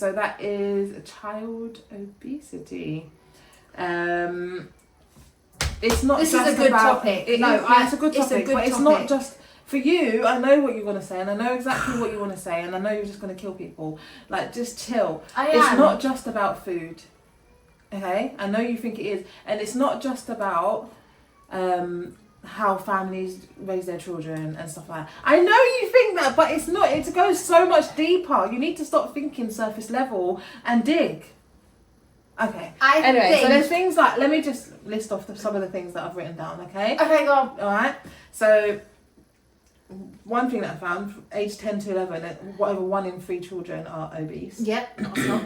So that is child obesity. It's not. This just is a good about, topic. It's a good topic, but it's not just for you. I know what you're gonna say, and I know exactly what you want to say, and I know you're just gonna kill people. Like, just chill. It's not just about food. Okay, I know you think it is, and it's not just about how families raise their children and stuff like that. I know you think that, but it's not. It goes so much deeper. You need to stop thinking surface level and dig. Okay. So there's things like, let me just list off some of the things that I've written down. Okay. Okay, go on. All right. So one thing that I found, age 10 to 11, whatever 1 in 3 children are obese. Yep. Not a stop.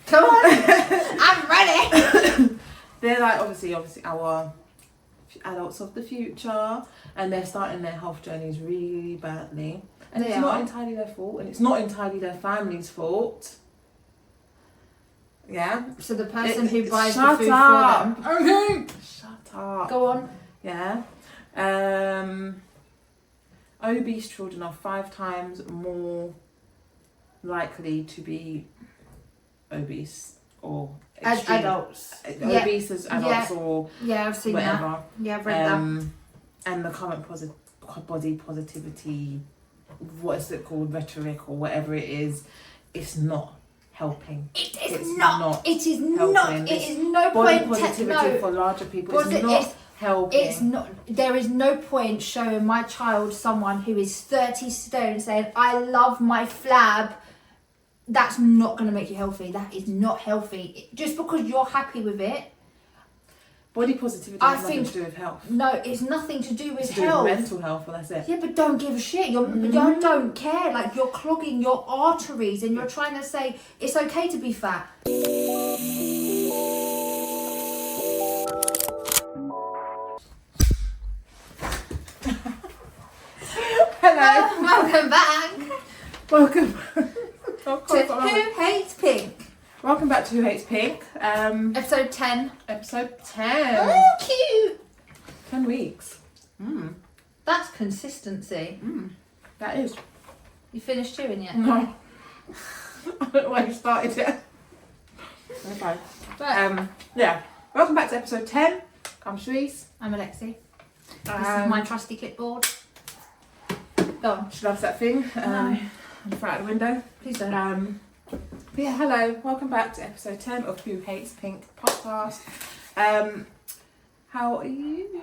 Come on. I'm ready. They're like obviously our adults of the future, and they're starting their health journeys really badly. And it's not entirely their fault, and it's not entirely their family's fault. Yeah. So the person who buys the food for them. Okay. Shut up. Go on. Yeah. Obese children are 5 times more likely to be obese or as adults. Obese as adults or I've seen whatever. that. Yeah, I've read that. And the current body positivity, what is it called, rhetoric or whatever it is, it's not helping. It is not. It is helping. not. It is no body point. Positivity for larger people is not helping. It's not. There is no point showing my child someone who is 30 stone saying, "I love my flab." That's not going to make you healthy. That is not healthy. Just because you're happy with it. Body positivity has nothing to do with health. No, it's nothing to do with it's to do with mental health, well, that's it. Yeah, but don't give a shit. You don't care. Like, you're clogging your arteries and you're trying to say it's okay to be fat. Hello. Welcome back. Welcome. To Who Hates Pink? Welcome back to Who Hates Pink. Episode 10. Episode 10. Oh, cute. 10 weeks. That's consistency. That is. You finished chewing yet? No. I don't know where you started yet. Okay. Yeah. Welcome back to episode 10. I'm Shreese. I'm Alexi. This is my trusty clipboard. Go on. She loves that thing. And throw it out the window. Please don't. But yeah, hello. Welcome back to episode 10 of Who Hates Pink podcast. How are you?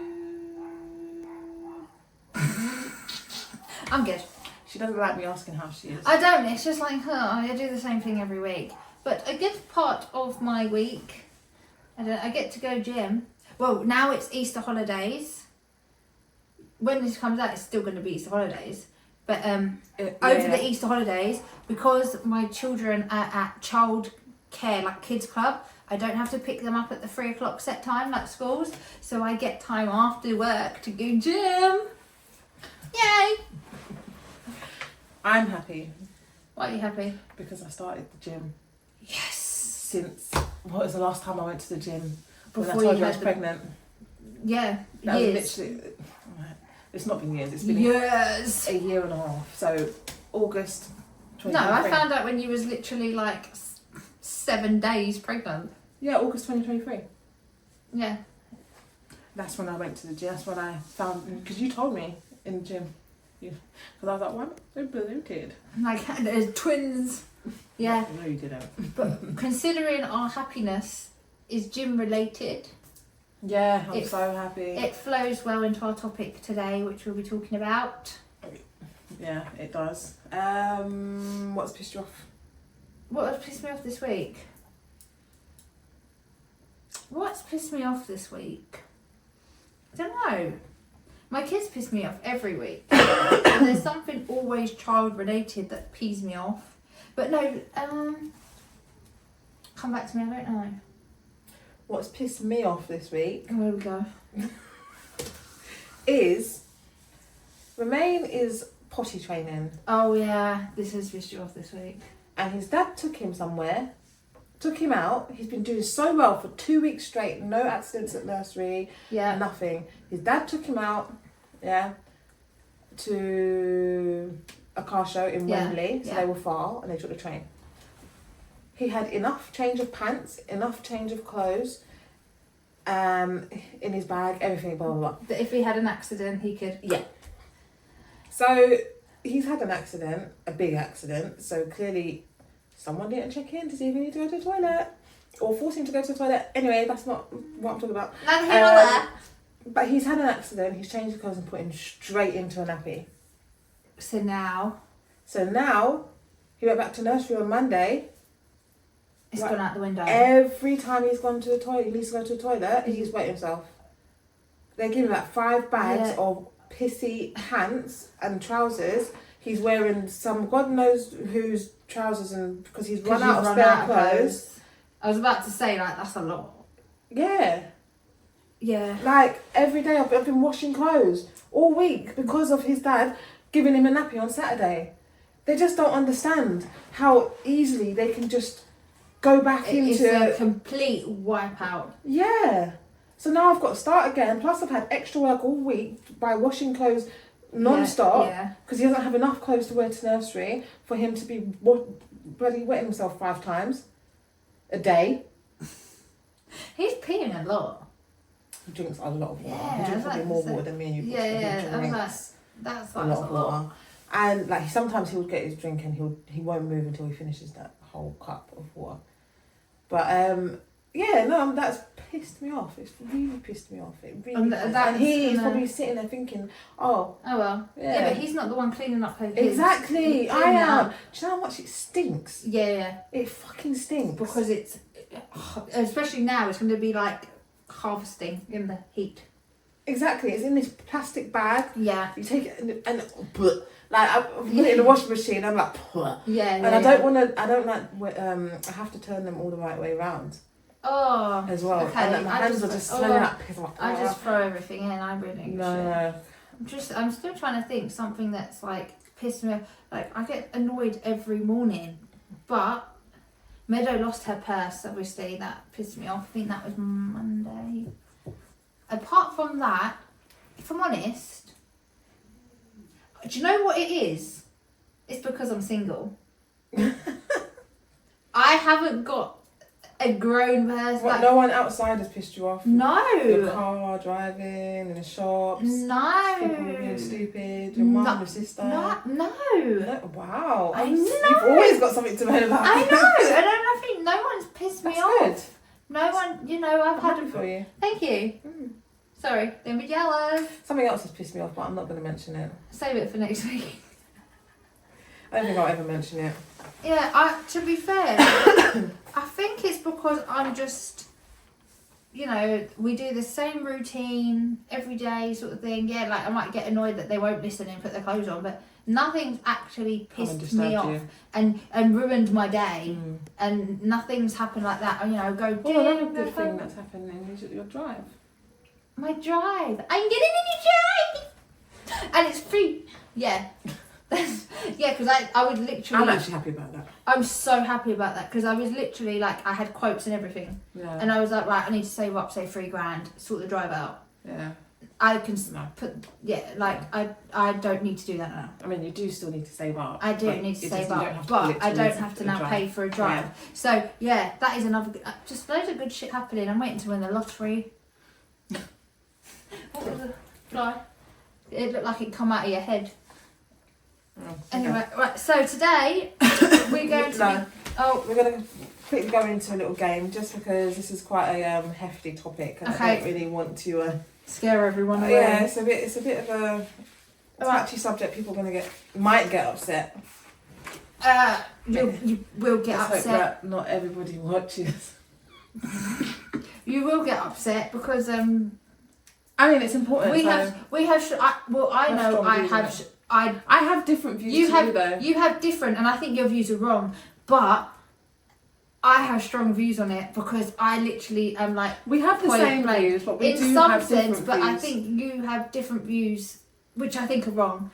I'm good. She doesn't like me asking how she is. I don't. It's just like, I do the same thing every week. But a good part of my week, I get to go gym. Well, now it's Easter holidays. When this comes out, it's still going to be Easter holidays. But over the Easter holidays, because my children are at child care, like kids club, I don't have to pick them up at the 3 o'clock set time like schools. So I get time after work to go gym. Yay! I'm happy. Why are you happy? Because I started the gym. Yes! Since, what was the last time I went to the gym? When I Before told you you I was had pregnant. Yeah, That years. was literally... It's not been years, it's been years. a year and a half. So, August 2023. No, I found out when you was literally like 7 days pregnant. Yeah, August 2023. Yeah. That's when I went to the gym. That's when I found... Because you told me in the gym. Because I was like, why am I so bloated? Like, there's twins. Yeah. No, you didn't. But considering our happiness is gym related... Yeah, I'm so happy. It flows well into our topic today, which we'll be talking about. Yeah, it does. What's pissed you off? What has pissed me off this week? What's pissed me off this week? I don't know. My kids piss me off every week. And there's something always child related that pees me off. But no, come back to me, I don't know. What's pissed me off this week? Where we go? Is Romain is potty training. Oh yeah, this has pissed you off this week. And his dad took him somewhere, took him out. He's been doing so well for 2 weeks straight, no accidents at nursery, nothing. His dad took him out, to a car show in Wembley, so they were far, and they took the train. He had enough change of pants, enough change of clothes, in his bag, everything, blah, blah, blah. That if he had an accident, he could... Yeah. So, he's had an accident, a big accident, so clearly someone didn't check in to see if he needed to go to the toilet, or force him to go to the toilet. Anyway, that's not what I'm talking about. Neither here nor there. But he's had an accident, he's changed his clothes and put him straight into a nappy. So now, he went back to nursery on Monday. it's gone out the window. Every time he's gone to the toilet, he needs to go to the toilet, he's wet himself. They give him like 5 bags of pissy pants and trousers. He's wearing some God knows whose trousers, and because he's run out of spare clothes. I was about to say, like, that's a lot. Yeah. Yeah. Like, every day I've been washing clothes all week because of his dad giving him a nappy on Saturday. They just don't understand how easily they can just go back into... It's a complete wipeout. Yeah. So now I've got to start again. Plus I've had extra work all week by washing clothes non-stop. Because he doesn't have enough clothes to wear to nursery for him to be bloody wetting himself 5 times a day. He's peeing a lot. He drinks a lot of water. Yeah, he drinks probably more water than me and you. That's a lot of water. And like sometimes he would get his drink and he won't move until he finishes that whole cup of water. But that's pissed me off. It's really pissed me off. It really. And he's probably sitting there thinking, oh well, yeah, but he's not the one cleaning up her kids. Exactly, I am. Do you know how much it stinks? Yeah. It fucking stinks because it's, especially now, it's going to be like harvesting in the heat. Exactly, it's in this plastic bag. Yeah. You take it and like I put it in the washing machine. I'm like, and I don't want to. I don't like. I have to turn them all the right way around. Oh. As well, okay. and my hands are just swelling up. I just throw everything in. I really no. I'm still trying to think something that's like pissed me off. Like I get annoyed every morning, but Meadow lost her purse. Obviously, that pissed me off. I think that was Monday. Apart from that, if I'm honest, do you know what it is? It's because I'm single. I haven't got a grown person. What, no one outside has pissed you off? No. The car, driving, in the shops? No. People being stupid? Your mum, your sister? No. Wow. I know. You've always got something to moan about. I know. I think no one's pissed me off. Good. No one, I've had happy for you. Thank you. Sorry, don't be jealous. Something else has pissed me off, but I'm not going to mention it. Save it for next week. I don't think I'll ever mention it. Yeah, to be fair, I think it's because I'm just, we do the same routine every day sort of thing. Yeah, like I might get annoyed that they won't listen and put their clothes on, but nothing's actually pissed me off and ruined my day. And nothing's happened like that. Go do another good thing that's happened is your drive. My drive. I'm getting a new drive! And it's free. Yeah. Because I would literally... I'm actually happy about that. I'm so happy about that because I was literally like, I had quotes and everything. Yeah. And I was like, right, I need to save up, say $3,000, sort the drive out. Yeah. I can I don't need to do that now. I mean, you do still need to save up. I do need to save up, but I don't have to now pay for a drive. Yeah. So, that is another... just loads of good shit happening. I'm waiting to win the lottery. What was the fly? It looked like it come out of your head. Oh, okay. Anyway, right, so today we're going to we're going to quickly go into a little game just because this is quite a hefty topic and I don't really want to scare everyone away. Yeah, it's a bit of a touchy subject. People might get upset. You will get upset. Hope that not everybody watches. You will get upset because I mean, it's important. I have different views you though. You have different, and I think your views are wrong, but I have strong views on it because I literally am like... We have the same views, but we do have different views. In some sense, but I think you have different views, which I think are wrong.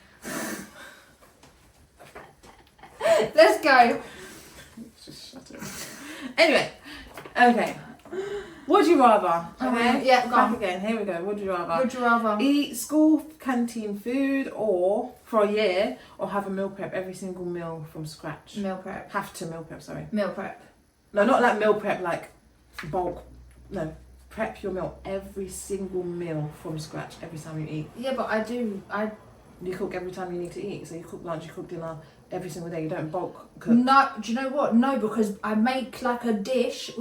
Let's go. Just shut it. Anyway, okay. Would you rather? Okay. Yeah, go on. Again. Here we go. Would you rather? Would you rather eat school canteen food or for a year, or have a meal prep every single meal from scratch? Meal prep. Have to meal prep. Sorry. Meal prep. No, not like meal prep, like bulk. No, prep your meal every single meal from scratch every time you eat. Yeah, but You cook every time you need to eat. So you cook lunch, you cook dinner every single day. You don't bulk cook. No, do you know what? No, because I make like a dish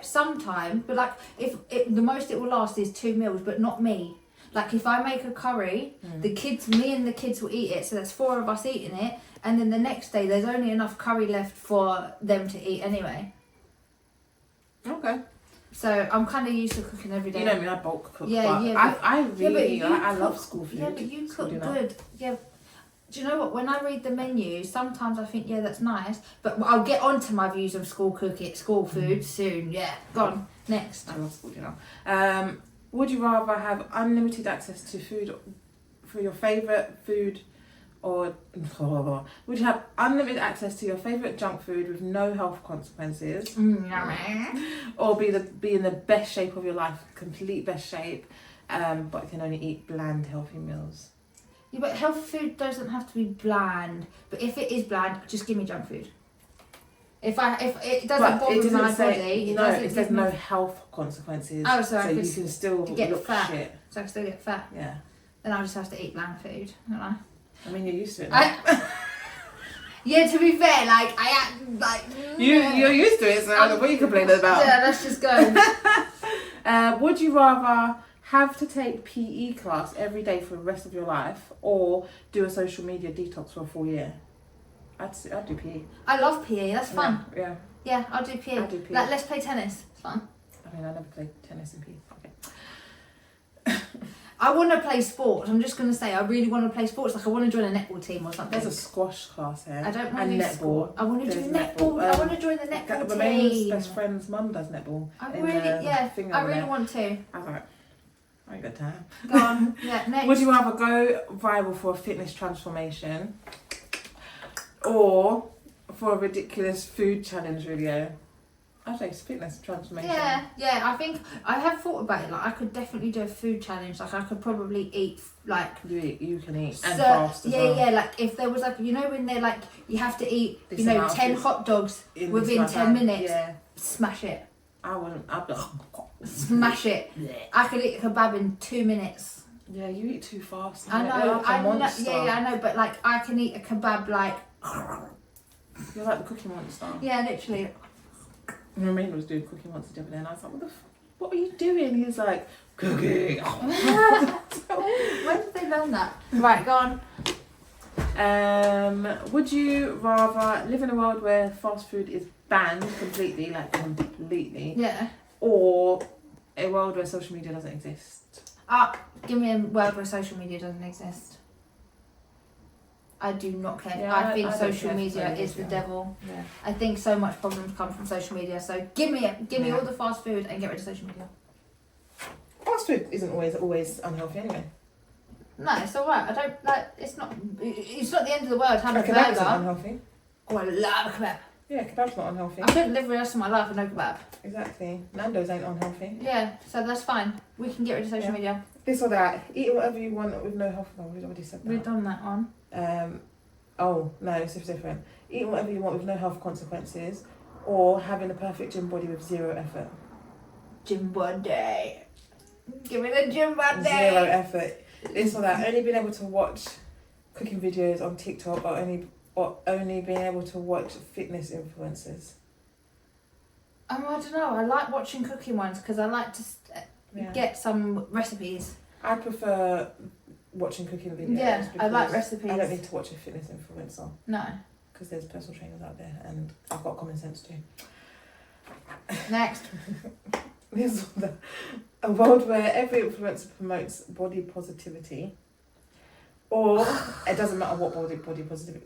sometime, but like the most it will last is 2 meals, but not me. Like if I make a curry, me and the kids will eat it. So there's 4 of us eating it, and then the next day there's only enough curry left for them to eat anyway. Okay. So I'm kind of used to cooking every day. You know me, I bulk cook. Yeah, but yeah. I love school food. Yeah, but you cook good. Yeah. Do you know what? When I read the menu, sometimes I think, yeah, that's nice. But I'll get onto my views of school food soon. Yeah. Go on. Next. I love school dinner. Would you rather have unlimited access to food for your favourite food, or would you have unlimited access to your favourite junk food with no health consequences, or be in the best shape of your life, complete best shape, but can only eat bland healthy meals? Yeah, but healthy food doesn't have to be bland. But if it is bland, just give me junk food. If it doesn't bother my body, it says no health consequences. Oh, sorry. So you can still look fat. shit. So I can still get fat. Yeah. Then I'll just have to eat bland food, don't I? I mean, you're used to it now. Yeah, to be fair, like I am like you're used to it, so I don't know what you complaining about. Yeah, let's just go. Would you rather have to take PE class every day for the rest of your life, or do a social media detox for a full year? I'd do PE. I love PE. That's fun. Yeah. Yeah, I'll do PE. I'll do PE. Like, let's play tennis. It's fun. I mean, I never played tennis in PE. Okay. I want to play sports. I'm just going to say, I really want to play sports. Like, I want to join a netball team or something. There's a squash class here. I don't want to do netball. I want to do netball. I want to join the netball team. Remain's best friend's mum does netball. I really want to. I was like, I ain't got time. Go on. Yeah, next. Would you rather go viral for a fitness transformation, or for a ridiculous food challenge video? I'd say it's fitness transformation. Yeah. I think I have thought about it. Like, I could definitely do a food challenge. Like, I could probably eat like you can eat and fast as well. Yeah. Like, if there was like, you know, when they're like, you have to eat, 10 hot dogs within 10 minutes. Yeah. Smash it. I wouldn't. I'd be smash it. I could eat a kebab in 2 minutes. Yeah, you eat too fast. I know. Yeah, I know. But like, I can eat a kebab like. You're like the Cookie Monster. Yeah, literally. Ramin was doing Cookie Monster the other day, and I was like, what are you doing? He's like, cooking. When did they learn that? Right, go on. Would you rather live in a world where fast food is banned completely, Yeah. or a world where social media doesn't exist? Give me a world where social media doesn't exist. I do not care. Yeah, I think social media is the devil. Yeah. I think so much problems come from social media. So give me all the fast food and get rid of social media. Fast food isn't always unhealthy anyway. No, it's alright. I don't like. It's not the end of the world having a kebab's burger. not unhealthy. Oh, I love a kebab. Yeah, kebab's not unhealthy. I couldn't live the rest of my life with no kebab. Exactly. Nando's ain't unhealthy. Yeah, so that's fine. We can get rid of social media. This or that. Eat whatever you want with no health. We've already said that. We've done that one. Oh no, it's different. Eat whatever you want with no health consequences, or having a perfect gym body with zero effort. Gym body. Give me the gym body. Zero effort. This or that. Only being able to watch cooking videos on TikTok, or only being able to watch fitness influencers. I don't know. I like watching cooking ones because I like to get some recipes. I prefer watching cooking videos. Yeah, I like recipes. I don't need to watch a fitness influencer. No. Because there's personal trainers out there, and I've got common sense too. Next. This is a world where every influencer promotes body positivity, or it doesn't matter what body positivity,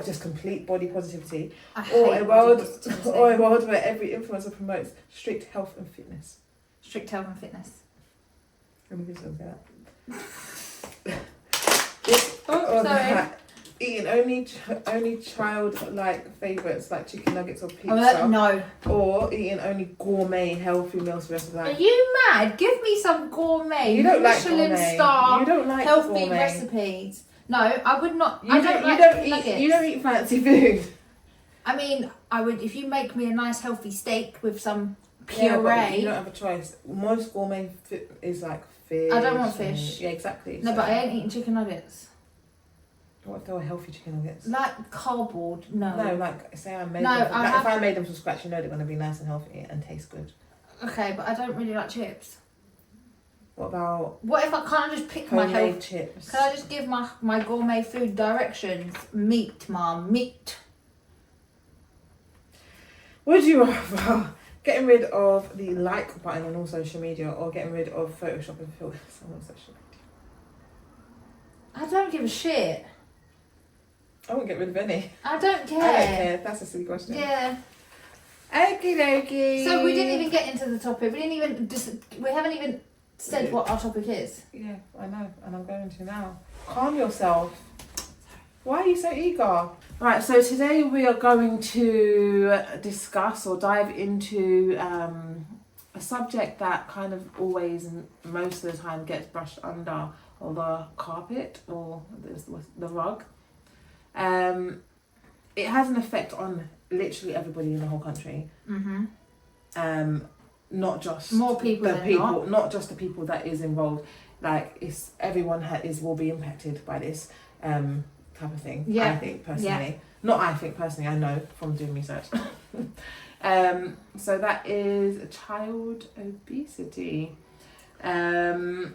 just complete body positivity, or a world where every influencer promotes strict health and fitness. Strict health and fitness. Let me just look at that. Sorry. eating only childlike favourites like chicken nuggets or pizza. No. Or eating only gourmet healthy meals for the rest of the life. Are you mad? Give me some gourmet, You don't Michelin like gourmet. star, You don't like healthy gourmet. recipes. No, I would not. You don't eat fancy food. I mean, I would if you make me a nice healthy steak with some puree. Yeah, but you don't have a choice. Most gourmet is like fish. I don't want fish. Yeah, exactly. No, but I ain't eating chicken nuggets. What if they were healthy chicken nuggets? Like cardboard, no. No, like say I made No, them. I if I made them from scratch, you know they're going to be nice and healthy and taste good. Okay, but I don't really like chips. What about What if I can't just pick my homemade chips? Can I just give my gourmet food directions? Meat, mum, meat. Would you rather getting rid of the like button on all social media or getting rid of Photoshop and filters on all social media? I don't give a shit. I won't get rid of any. I don't care. I don't care. That's a silly question. Yeah. Okie dokie. So we didn't even get into the topic. We haven't even said what our topic is. Yeah, I know, and I'm going to now. Calm yourself. Why are you so eager? Right, so today we are going to discuss or dive into a subject that kind of always and most of the time gets brushed under or the carpet or the rug. It has an effect on literally everybody in the whole country. Mm-hmm. Not just more people than not just the people that is involved. Like it's everyone will be impacted by this type of thing. Yeah. I think personally. Not I think personally. I know from doing research. So that is child obesity. It's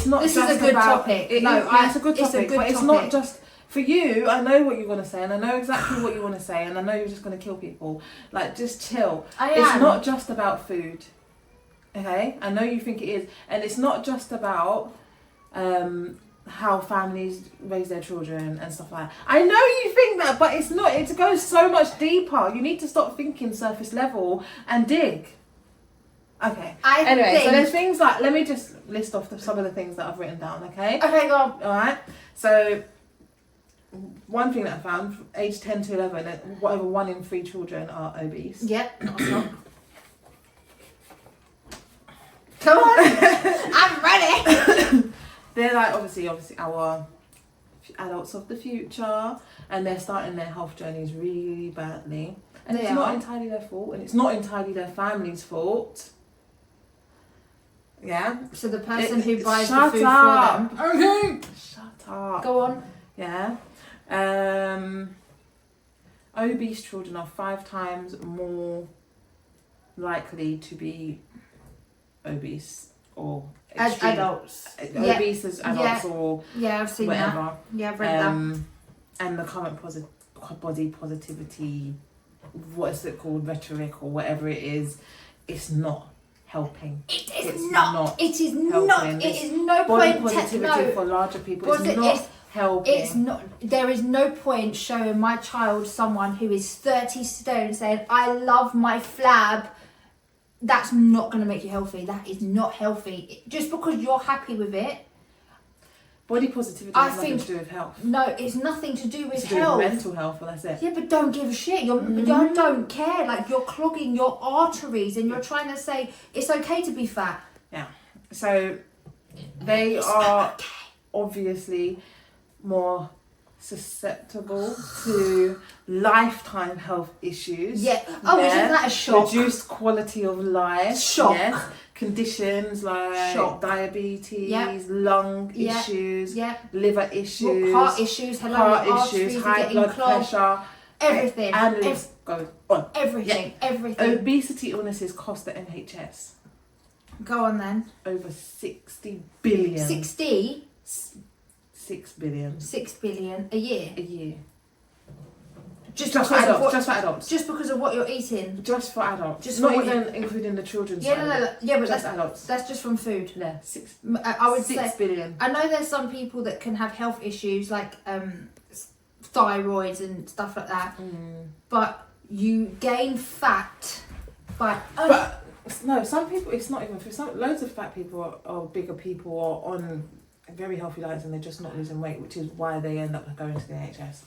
not. This just is a good about, topic. It's a good topic, but it's not just. For you, I know what you're going to say, and I know exactly what you want to say, and I know you're just going to kill people. Like, just chill. It's not just about food, okay? I know you think it is. And it's not just about how families raise their children and stuff like that. I know you think that, but it's not. It goes so much deeper. You need to stop thinking surface level and dig. Okay. So there's things like, let me just list off some of the things that I've written down, okay? Okay, go on. All right. So one thing that I found, age 10 to 11, whatever 1 in 3 children are obese. Yep, not a stop. Come on, I'm ready. They're like obviously our adults of the future, and they're starting their health journeys really badly. And it's not entirely their fault, and it's not entirely their family's fault. Yeah. So the person who buys the food for them. Okay. Shut up. Go on. Yeah. Obese children are 5 times more likely to be obese or as adults. Obese as adults or I've seen whatever. That. Yeah, I've read that. And the current body positivity, what is it called, rhetoric or whatever it is, it's not helping. It is not. It is helping. not. It is no body point. Positivity for larger people is not helping. It's not. There is no point showing my child someone who is 30 stone saying, "I love my flab." That's not going to make you healthy. That is not healthy. Just because you're happy with it. Body positivity has nothing to do with health. No, it's nothing to do with it's to do with mental health, well, that's it. Yeah, but don't give a shit. You don't care. Like, you're clogging your arteries and you're trying to say it's okay to be fat. Yeah. So they are obviously more susceptible to lifetime health issues. Yeah. Oh, isn't that a shock? Reduced quality of life. Shock. Yes. Conditions like diabetes, lung issues, liver issues, heart issues, high blood pressure, everything. And the list goes on. Everything. Obesity illnesses cost the NHS. Go on then. Over 60 billion. 60? 6 billion. 6 billion a year? A year. Just for adults. Just because of what you're eating. Just for adults. Just not even including the children's. Yeah, but just adults. That's just from food. Yeah, I would 6 say, billion. I know there's some people that can have health issues like thyroids and stuff like that. But you gain fat by. But no, some people it's not even for some. Loads of fat people or bigger people are on very healthy diets and they're just not losing weight, which is why they end up going to the NHS.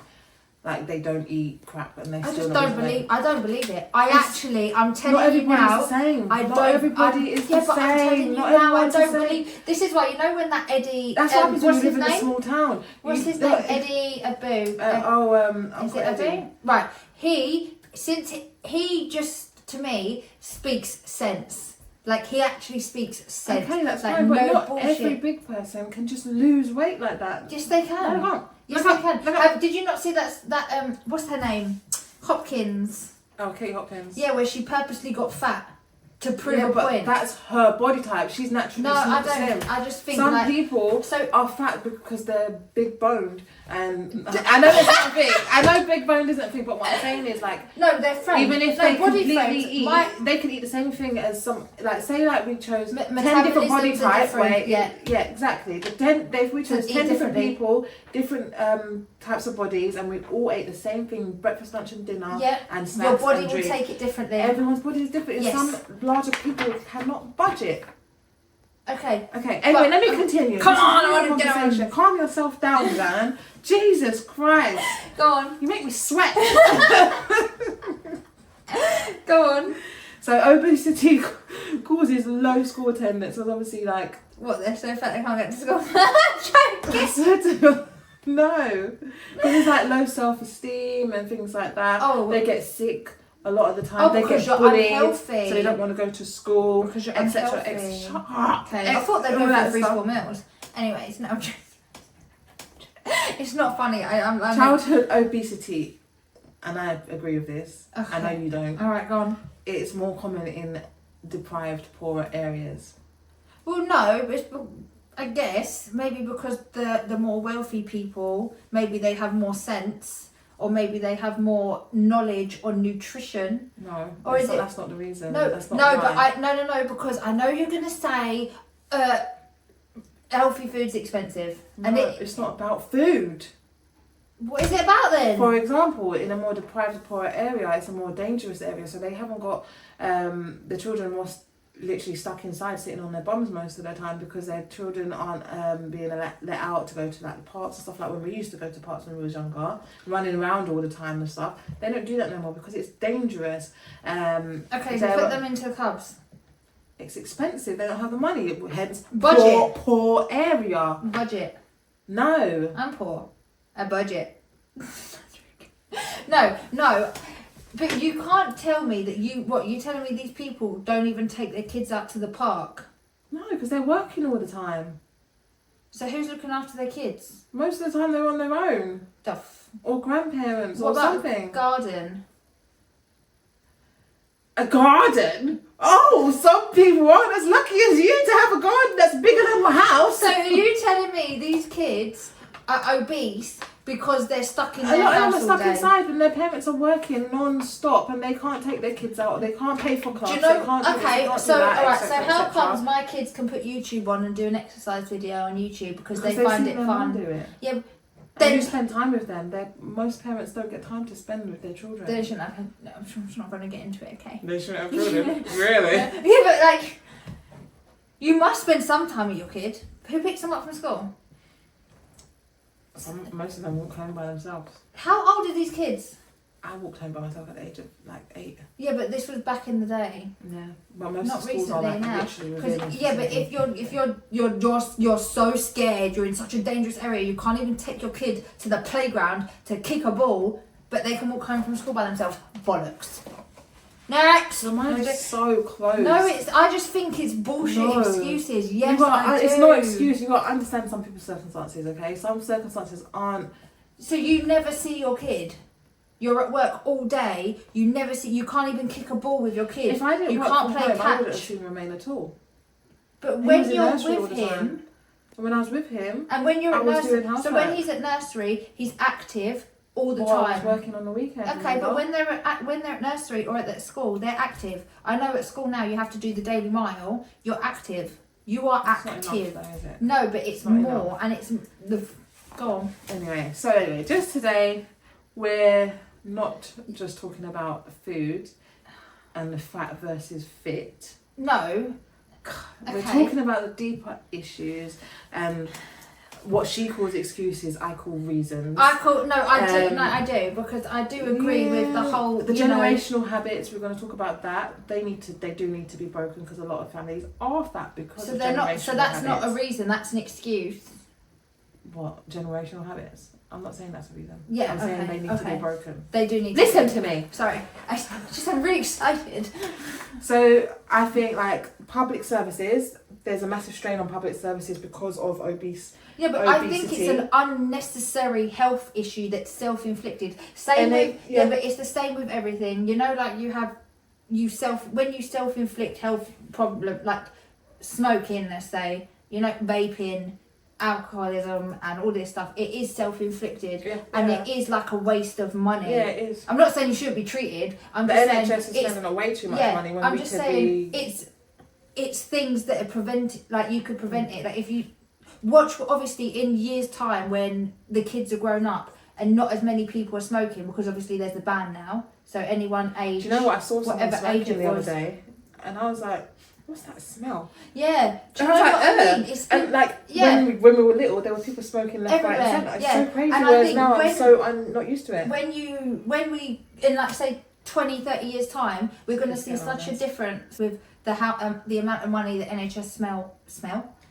Like they don't eat crap and they still not losing weight. I don't believe it. I'm telling you now. Not everybody's the same. Not everybody is the same. But I'm telling you now, I don't believe. This is why, you know, when that Eddie. That's what happens when you live in a small town. What's his name? Eddie Abu. Is it Abu? Right. He just, to me, speaks sense. Like, he actually speaks sense. Okay, that's like, fine, but no not bullshit. every big person can just lose weight like that. Yes, they can. No, they can't. Yes, they can. Did you not see that what's her name? Hopkins. Oh, Kate Hopkins. Yeah, where she purposely got fat to prove a point. That's her body type. She's naturally slim. I just think some people are fat because they're big boned, and I know that's not a thing. I know big boned isn't a thing, but what I'm saying is like no, they're framed. Even if they completely eat, they can eat the same thing as some. Like say like we chose 10 different body types. Yeah, exactly. If we chose 10 different people, different types of bodies, and we all ate the same thing: breakfast, lunch, and dinner, and snacks. Your body will take it differently. Everyone's body is different. Yes. Some larger people cannot budget. Okay. Anyway, let me continue. Come on, I want to get on. Calm yourself down, Dan. Jesus Christ. Go on. You make me sweat. Go on. So obesity causes low school attendance. So obviously, like what? They're so fat they can't get to school. No, because it's like low self-esteem and things like that. Oh, they get sick. A lot of the time they get bullied, so they don't want to go to school, because you're etc. unhealthy. Shut up. Okay, I thought they'd go for free school meals. Anyways, no, it's not funny. Childhood obesity, and I agree with this. Okay. I know you don't. All right, go on. It's more common in deprived, poorer areas. Well, no, I guess maybe because the more wealthy people, maybe they have more sense. Or maybe they have more knowledge on nutrition. No, or that's not the reason. No, that's not no, because I know you're gonna say healthy food's expensive. No, and it's not about food. What is it about then? For example, in a more deprived, poorer area, it's a more dangerous area, so they haven't got the children literally stuck inside sitting on their bums most of the time because their children aren't being let out to go to like parks and stuff like when we used to go to parks when we was younger, running around all the time and stuff. They don't do that no more because it's dangerous. Okay, so put them into cubs. It's expensive. They don't have the money. Hence, budget. Poor area. Budget. No. I'm poor. A budget. No. But you can't tell me that you're telling me these people don't even take their kids out to the park? No, because they're working all the time. So who's looking after their kids? Most of the time they're on their own. Or grandparents or something. A garden? A garden? Oh, some people aren't as lucky as you to have a garden that's bigger than my house. So are you telling me these kids are obese because they're stuck in their house all day? A lot of them are stuck inside and their parents are working non-stop and they can't take their kids out. They can't pay for clubs. Do you know? So how comes my kids can put YouTube on and do an exercise video on YouTube because they find it fun? Do it. Yeah. Then you spend time with them. Most parents don't get time to spend with their children. They shouldn't have. No, I'm not going to get into it. Okay. They shouldn't have children. Really? Yeah, but like, you must spend some time with your kid. Who picks them up from school? Most of them walk home by themselves. How old are these kids? I walked home by myself at the age of like 8. Yeah, but this was back in the day. Yeah, but most not schools are like now. literally. Yeah, but if you're so scared, you're in such a dangerous area, you can't even take your kid to the playground to kick a ball, but they can walk home from school by themselves. Bollocks. Next. Your mind is so close. No, I just think it's bullshit excuses. Yes, I do. It's not excuse. You got to understand some people's circumstances. Okay, some circumstances aren't. So you never see your kid. You're at work all day. You can't even kick a ball with your kid. If I didn't work can't from play home, catch. I wouldn't assume remain at all. But when you're with him, when I was with him, and when you're at nursery, so when he's at nursery, he's active all the time. I was working on the weekend. Okay, but when they're at nursery or at school, they're active. I know at school now you have to do the daily mile. You're active. You are active. Not enough, though, is it? No, but it's more, enough. And it's the. Go on. Anyway, just today, we're not just talking about food and the fat versus fit. No. We're talking about the deeper issues and what she calls excuses, I call reasons. I do, because I do agree with the whole generational habits. We're going to talk about that. They do need to be broken, because a lot of families are fat because of generational habits. So that's not a reason. That's an excuse. What, generational habits? I'm not saying that's a reason. Yeah, I'm saying they need to be broken. They do need. Listen to me. Sorry, I'm really excited. So I think like public services, there's a massive strain on public services because of obesity. Yeah, but I think it's an unnecessary health issue that's self-inflicted. But it's the same with everything. You know, like when you self-inflict health problem, like smoking, let's say, you know, vaping, alcoholism and all this stuff, it is self-inflicted, and it is like a waste of money. Yeah, it is. I'm not saying you shouldn't be treated. I'm the just NHS saying is spending way too much money when I'm just saying it's things that are prevented. Like you could prevent it. Like if you watch, obviously in years' time when the kids are grown up and not as many people are smoking, because obviously there's the ban now. So anyone age. Do you know what I saw someone smoking the other day, and I was like, what's that smell? Yeah. Do you know what I mean? And like when we were little, there were people smoking left, right, and centre. It's so crazy. And whereas now I'm not used to it. When we in like say 20, 30 years time, we're going to see such a difference with the amount of money that NHS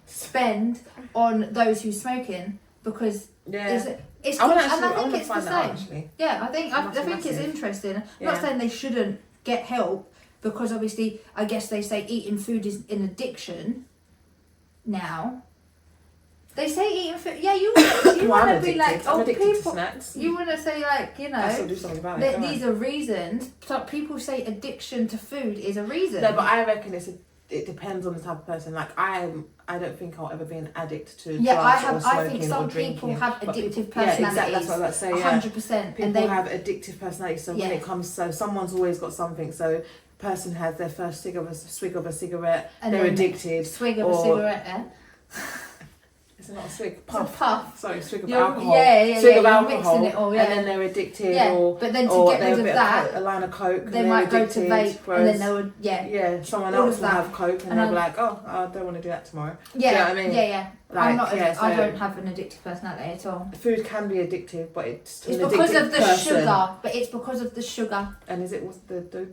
spend on those who smoking, because I think it's the same. Yeah, I think it's interesting. I'm not saying they shouldn't get help, because obviously I guess they say eating food is an addiction now. They say eating food. Yeah, you want to be like, I'm addicted to snacks. You want to say like, you know, I still do something about it, these are reasons. So people say addiction to food is a reason. No, but I reckon it depends on the type of person. Like I don't think I'll ever be an addict to drugs or smoking I think some or drinking. People have addictive personalities. Yeah, exactly. That's what I was about to say. 100%. People have addictive personalities. So when it comes, someone's always got something. So person has their first swig of a cigarette, and they're addicted. Swig of a cigarette, yeah. Is it not a swig? Puff. Sorry, swig of alcohol. Swig of alcohol, mixing it all, and then they're addicted. Yeah, but then to get rid of that, a line of coke, they might go to vape, and then they would someone else will have coke, and they'll be like, oh, I don't want to do that tomorrow. Yeah, do you know what I mean? Yeah. Like, I don't have an addictive personality at all. Food can be addictive, but it's because of the sugar. But it's because of the sugar. And what's the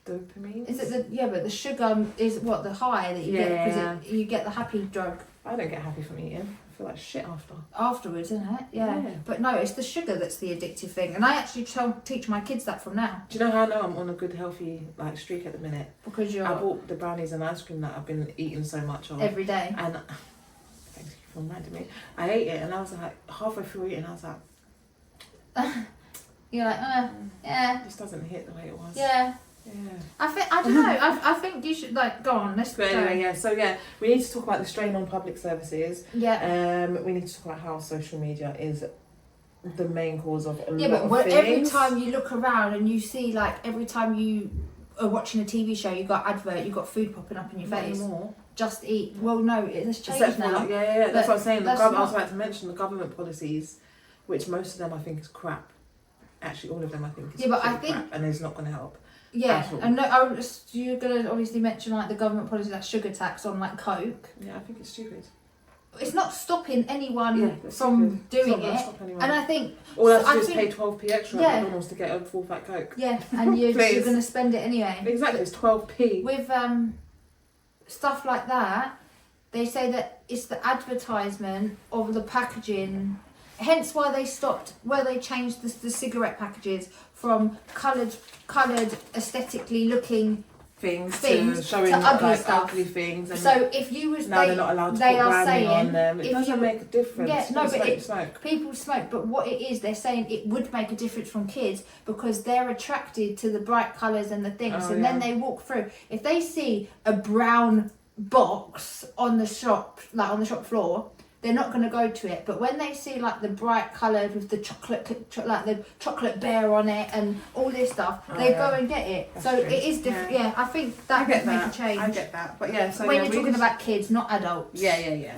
dopamine? Is it but the sugar is what the high that you get, because you get the happy drug. I don't get happy from eating. I feel like shit afterwards, isn't it? Yeah. But no, it's the sugar that's the addictive thing, and I actually teach my kids that from now. Do you know how I know I'm on a good healthy streak at the minute? Because I bought the brownies and ice cream that I've been eating so much of every day. And thank you for reminding me. I ate it and I was like halfway through eating, I was like, you're like, yeah. This doesn't hit the way it was. Yeah. I don't know. I think you should go on. Let's go. Anyway, So we need to talk about the strain on public services. Yeah. We need to talk about how social media is the main cause of a lot of things. Yeah, but every time you look around and you see, like, every time you are watching a TV show, you got advert, you got food popping up in your face. Anymore. Just eat. Well, no, it's changed now. That's what I'm saying. I was about to mention the government policies, which most of them I think is crap. Actually, all of them I think is crap, and it's not going to help. Yeah, and you're going to obviously mention like the government policy, like sugar tax on like Coke. Yeah, I think it's stupid. It's not stopping anyone from doing it, and I think all I have to do is pay 12p extra at McDonald's to get a full fat Coke. Yeah, and you're going to spend it anyway. Exactly, it's 12p. With stuff like that, they say that it's the advertisement of the packaging. Hence why they changed the cigarette packages from coloured aesthetically looking things to showing to ugly things. And so if you was they're not allowed to put branding on them. It doesn't make a difference. Yeah, no, but people smoke. But what it is, they're saying it would make a difference from kids because they're attracted to the bright colours and the things, then they walk through. If they see a brown box on the shop floor, they're not going to go to it. But when they see like the bright coloured with the like the chocolate bear on it and all this stuff, they go and get it. That's true. It is different. Yeah, I think that would make a change. I get that. But so when you're talking about kids, not adults. Yeah.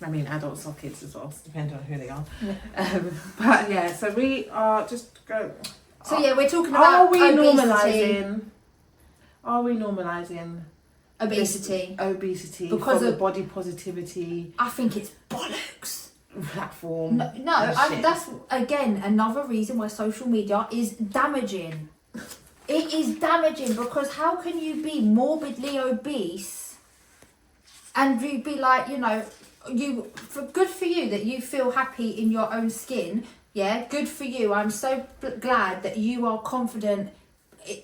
I mean, adults or kids as well, depending on who they are. But so we are just go. So we're talking about Are we normalising? Obesity because of body positivity. I think it's bollocks. platform. That's again another reason why social media is damaging. It is damaging because how can you be morbidly obese and you be like, good for you that you feel happy in your own skin. Yeah, good for you. I'm so glad that you are confident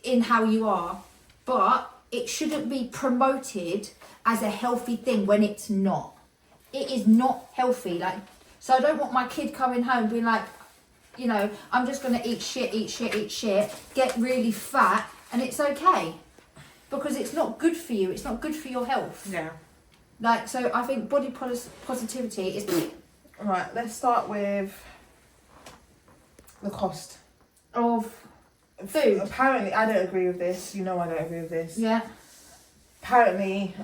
in how you are, but it shouldn't be promoted as a healthy thing when it's not. It is not healthy. Like, so I don't want my kid coming home being like, I'm just going to eat shit, get really fat, and it's okay. Because it's not good for you. It's not good for your health. Yeah. Like, so I think body positivity is... Right, let's start with the cost of food. Apparently, I don't agree with this. I don't agree with this. Yeah. Apparently,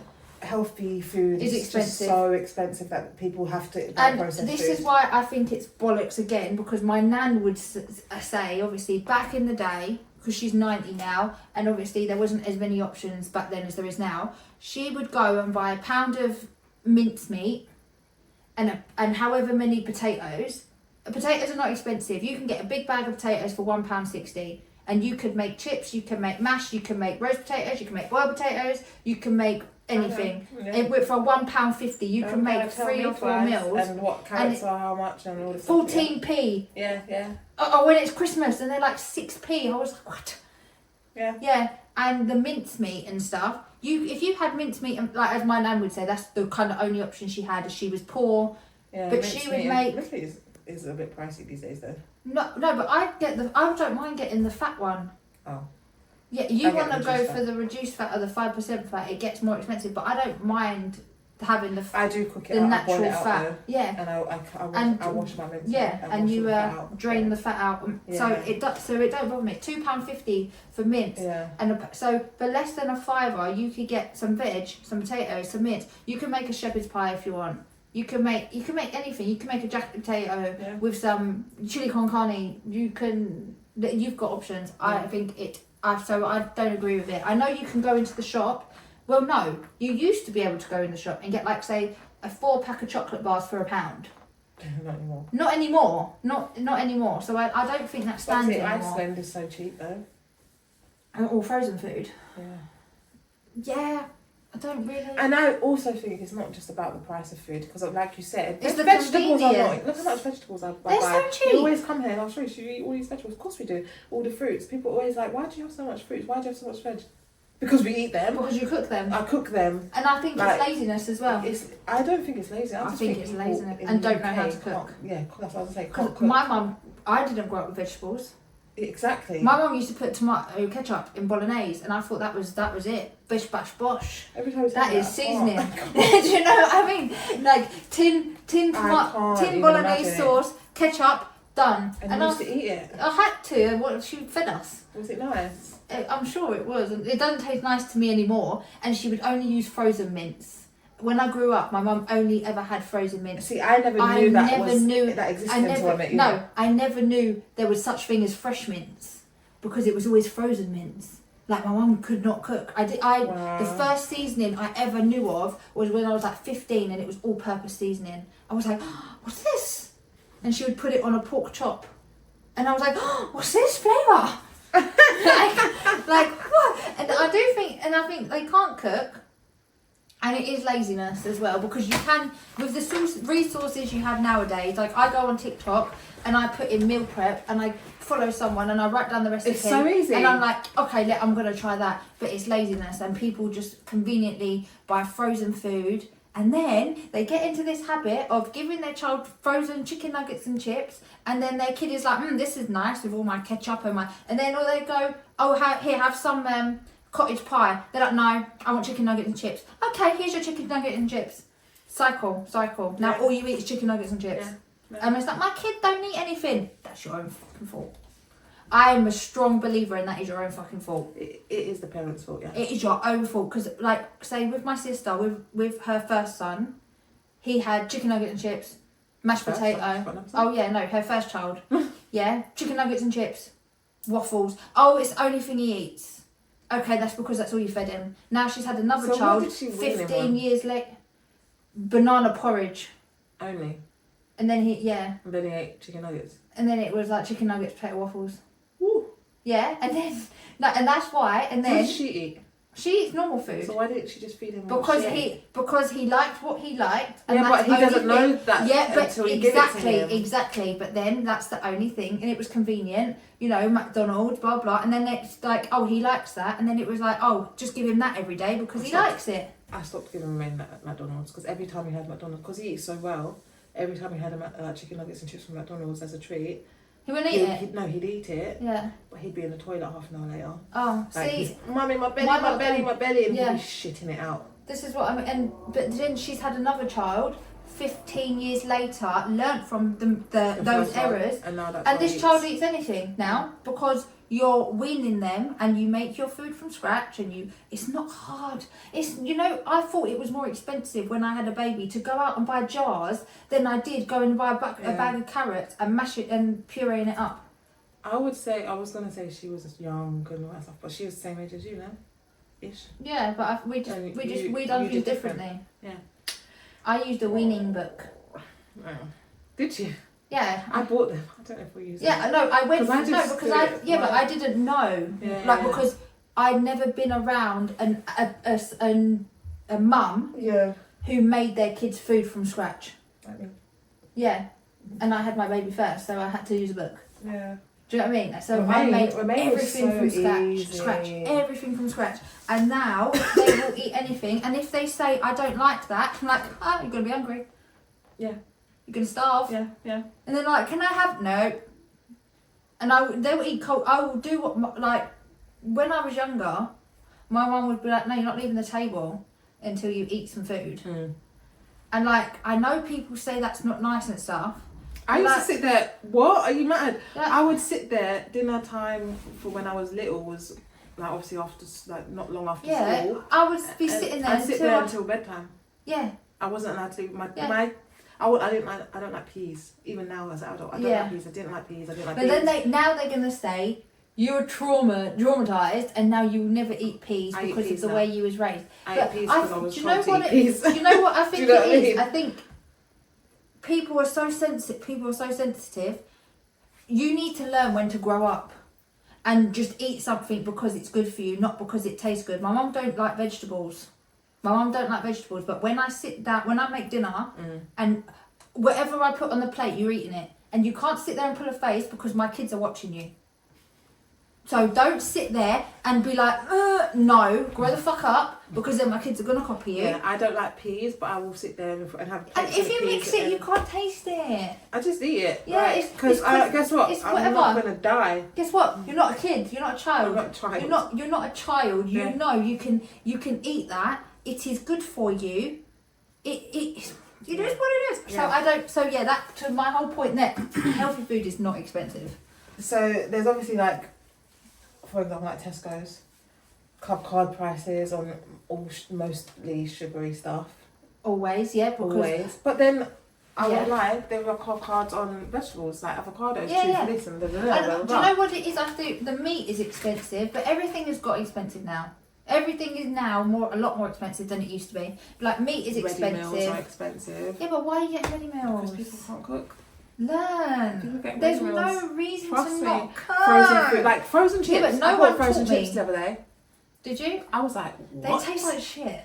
healthy food is expensive. Just so expensive that people have to buy processed this food. Is why I think it's bollocks again, because my nan would say, obviously, back in the day, because she's 90 now, and obviously there wasn't as many options back then as there is now, she would go and buy a pound of mincemeat and however many potatoes. Potatoes are not expensive. You can get a big bag of potatoes for £1.60, and you could make chips, you can make mash, you can make roast potatoes, you can make boiled potatoes, you can make anything. For £1.50 you can make 3 or 4 meals. And what carrots are how much and all this 14p. Yeah. Oh, when it's Christmas and they're like 6p. I was like, what? Yeah. And the mincemeat and stuff. If you had mincemeat, like as my nan would say, that's the kind of only option she had as she was poor. Yeah, but she would make. Mincemeat is a bit pricey these days though. No, but I don't mind getting the fat one. Oh. Yeah, you want to go for the reduced fat or the 5% fat, it gets more expensive, but I don't mind having the I do cook it the out, natural I boil it fat. out, And I wash my mince. Yeah, and you drain the fat out. Yeah. So it don't bother me. £2.50 for mince. Yeah. And so for less than a £5, you could get some veg, some potatoes, some mince. You can make a shepherd's pie if you want. You can make anything. You can make a jacket potato with some chili con carne. You've got options. I think so I don't agree with it. I know you can go into the shop. Well, no, you used to be able to go in the shop and get like say a 4-pack of chocolate bars for £1. Not anymore. Not anymore. So I don't think that stands anymore. Iceland is so cheap though. Or frozen food. Yeah. I don't really. And I also think it's not just about the price of food, because like you said, it's the vegetables are not. convenience. Look how much vegetables I buy. They're so cheap. You always come here and I'll show you. Should you eat all these vegetables? Of course we do. All the fruits. People are always like, why do you have so much fruits? Why do you have so much veg? Because we eat them. Because you cook them. I cook them. And I think it's laziness as well. I don't think it's lazy. I think it's laziness and don't know how to cook. That's what I was saying. Because my mum, I didn't grow up with vegetables. Exactly. My mum used to put tomato ketchup in bolognese, and I thought that was it. Bish bash bosh. Every time that is seasoning. Do you know what I mean? Like tin bolognese sauce, ketchup, done. And I used to eat it. I had to. She fed us. Was it nice? I'm sure it was. It doesn't taste nice to me anymore. And she would only use frozen mince. When I grew up, my mum only ever had frozen mince. See, I never knew that existed until I met you. No, I never knew there was such thing as fresh mince, because it was always frozen mince. Like my mum could not cook. Wow. The first seasoning I ever knew of was when I was like 15, and it was all-purpose seasoning. I was like, oh, what's this? And she would put it on a pork chop, and I was like, oh, what's this flavour? like what? And I think they can't cook. And it is laziness as well, because you can, with the resources you have nowadays, like I go on TikTok and I put in meal prep and I follow someone and I write down the recipe. It's so easy. And I'm like, okay, I'm going to try that. But it's laziness, and people just conveniently buy frozen food, and then they get into this habit of giving their child frozen chicken nuggets and chips, and then their kid is like, this is nice with all my ketchup and then they go, have some cottage pie. They're like, no, I want chicken nuggets and chips. Okay, here's your chicken nugget and chips. Cycle. Now all you eat is chicken nuggets and chips. And it's like, my kid don't eat anything. That's your own fucking fault. I am a strong believer in that is your own fucking fault. It is the parents' fault, yeah. It is your own fault, because like, say with my sister, with her first son, he had chicken nuggets and chips, mashed potato. Oh yeah, no, her first child. Yeah, chicken nuggets and chips, waffles. Oh, it's the only thing he eats. Okay, that's because that's all you fed him. Now she's had another child, 15 years late. Banana porridge. Only? And then he ate chicken nuggets. And then it was like chicken nuggets, potato waffles. Woo. Yeah, and then and that's why. And then what did she eat? She eats normal food. So why didn't she just feed him? Because he liked what he liked. And yeah, but he doesn't know that. Yeah, but until you give it to him. Exactly. But then that's the only thing, and it was convenient. You know, McDonald's, blah blah. And then it's like, oh, he likes that, and then it was like, oh, just give him that every day because he likes it. I stopped giving him McDonald's because every time he had McDonald's, because he eats so well, every time he had chicken nuggets and chips from McDonald's as a treat. He wouldn't eat it? He'd eat it. Yeah. But he'd be in the toilet half an hour later. Oh, like, see. Mummy, my belly, my belly. And he'd be shitting it out. This is what I mean. But then she's had another child, 15 years later, learnt from those errors. And this child eats anything now because you're weaning them and you make your food from scratch and it's not hard. I thought it was more expensive when I had a baby to go out and buy jars than I did go and buy a bag of carrots and mash it and pureeing it up. I was going to say she was young and all that stuff, but she was the same age as you now, ish. Yeah, but we done things differently. Yeah. I used a weaning book. Oh. Did you? Yeah, I bought them. I don't know if we use them. Yeah, no, I went for but I didn't know. Because I'd never been around a mum who made their kids food from scratch. Yeah, and I had my baby first, so I had to use a book. Yeah. Do you know what I mean? So I made everything from scratch, everything from scratch. And now they will eat anything. And if they say I don't like that, I'm like, oh, you're gonna be hungry. Yeah. You're gonna starve. Yeah. And they're like, can I have no? And they will eat cold. I will do what when I was younger, my mum would be like, no, you're not leaving the table until you eat some food. Mm. And I know people say that's not nice and stuff. I used to sit there. What? Are you mad? Yeah. I would sit there. Dinner time for when I was little was obviously after not long after school. I would be sitting there. I'd sit there until bedtime. Yeah. I wasn't allowed to leave I don't like peas. Even now as an adult, I don't like peas. I didn't like peas. But then they're gonna say you're traumatized, and now you never eat peas because of the way you was raised. I ate peas because I was trying to eat peas. Do you know what I think it is? I think people are so sensitive. You need to learn when to grow up and just eat something because it's good for you, not because it tastes good. My mum don't like vegetables. But when I sit down, when I make dinner, and whatever I put on the plate, you're eating it. And you can't sit there and pull a face because my kids are watching you. So don't sit there and be like, no, grow the fuck up, because then my kids are going to copy you. Yeah, I don't like peas, but I will sit there and have And if you mix it, you can't taste it. I just eat it. Yeah, because guess what? I'm not going to die. Guess what? You're not a kid. You're not a child. I'm not a child. You're not a child. You know you can eat that. It is good for you. It is what it is. Yeah. That to my whole point there, healthy food is not expensive. So there's obviously for example, Tesco's, card prices on mostly sugary stuff. Always, yeah. Always. But then I won't lie, there are cards on vegetables like avocados, for this and do you know what it is? I think the meat is expensive, but everything has got expensive now. Everything is now a lot more expensive than it used to be. Like meat is expensive. Ready meals are expensive. Yeah, but why are you getting ready meals? Because people can't cook. Learn. There's no reason to not cook. Frozen food, frozen chips. Yeah, but no one frozen chips the other day. Did you? I was like, what? They taste like shit.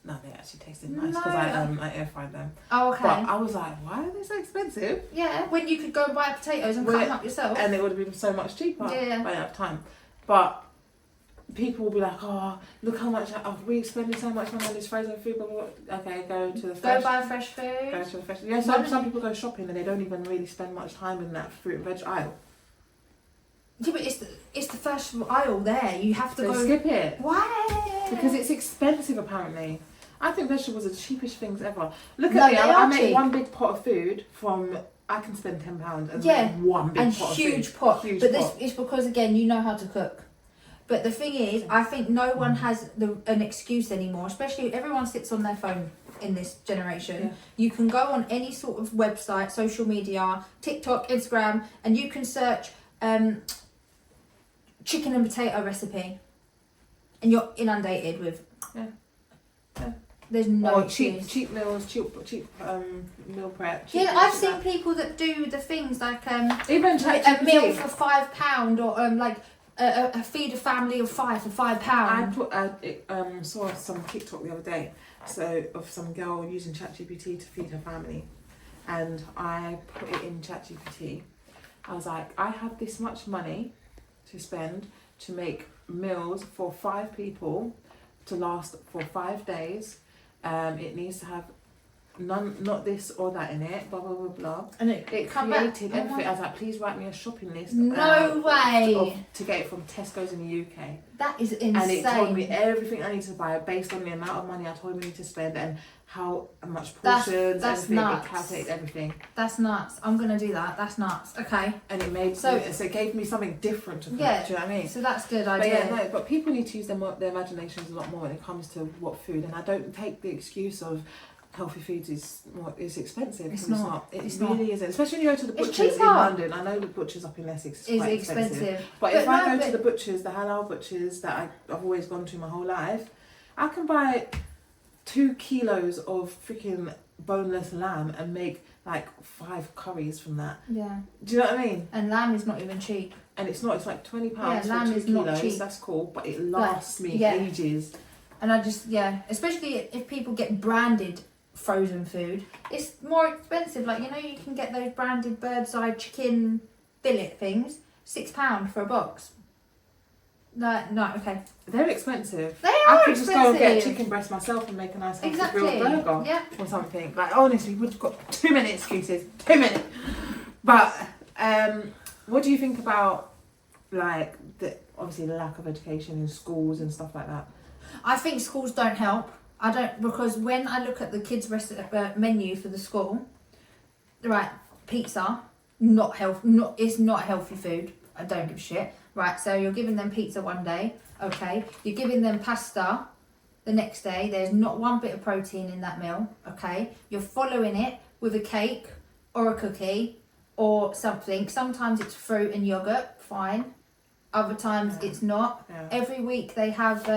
No, they actually tasted nice because I air fried them. Oh, okay. But I was like, why are they so expensive? Yeah, when you could go and buy potatoes and cut them up yourself. And it would have been so much cheaper. Yeah. By that time. But people will be like, oh, look how much we're spending so much money on this frozen food. Blah, blah, blah. Okay, go to the fresh. Go buy fresh food. Go to the fresh. Yeah, some people go shopping and they don't even really spend much time in that fruit and veg aisle. Yeah, but it's the first aisle there. You have to go. Skip it. Why? Because it's expensive apparently. I think vegetables are the cheapest things ever. Look at me, I make one big pot of food I can spend £10 and make one big pot of food. Huge pot. But this is because again you know how to cook. But the thing is, I think no one has an excuse anymore, especially everyone sits on their phone in this generation. Yeah. You can go on any sort of website, social media, TikTok, Instagram, and you can search chicken and potato recipe. And you're inundated with... Yeah. There's no or excuse. cheap meals, cheap meal prep. Yeah, I've seen people that do the things like even a meal for £5 or like a feed a family of 5 for £5. I saw some TikTok the other day, so of some girl using ChatGPT to feed her family, and I put it in ChatGPT. I was like, I have this much money to spend to make meals for 5 people to last for 5 days. It needs to have not this or that in it, blah blah blah blah. And it created everything. I was like, please write me a shopping list. No way. To get it from Tesco's in the UK. That is insane. And it told me everything I need to buy based on the amount of money I told me I need to spend and how much portions. That's everything. nuts. It calculated everything. That's nuts. I'm gonna do that. That's nuts. Okay. And it made so it gave me something different to cook. Yeah. Do you know what I mean? So that's good idea. But people need to use their imaginations a lot more when it comes to what food. And I don't take the excuse of healthy foods is expensive. It's not. It really isn't. Especially when you go to the It's butchers in cheaper. London. I know the butchers up in Essex is quite expensive. But if I go to the butchers, the halal butchers that I've always gone to my whole life, I can buy 2 kilos of freaking boneless lamb and make like 5 curries from that. Yeah. Do you know what I mean? And lamb is not even cheap. And it's not. It's like £20 Yeah, for lamb 2 is kilos. not cheap. That's cool, but it lasts me yeah. ages. And I just especially if people get branded frozen food, it's more expensive. Like, you know, you can get those branded bird's eye chicken billet things, £6 for a box. No, okay. They're expensive. They are I could expensive. just go and get a chicken breast myself and make a nice healthy grilled burger or something. Like, honestly, we've got 2 minute excuses. 2 minutes. But what do you think about like obviously the lack of education in schools and stuff like that? I think schools don't help. I don't, because when I look at the kids' menu for the school, right, pizza, it's not healthy food. I don't give a shit. Right, so you're giving them pizza one day, okay. You're giving them pasta the next day. There's not one bit of protein in that meal, okay. You're following it with a cake or a cookie or something. Sometimes it's fruit and yogurt, fine. Other times it's not. Yeah. Every week they have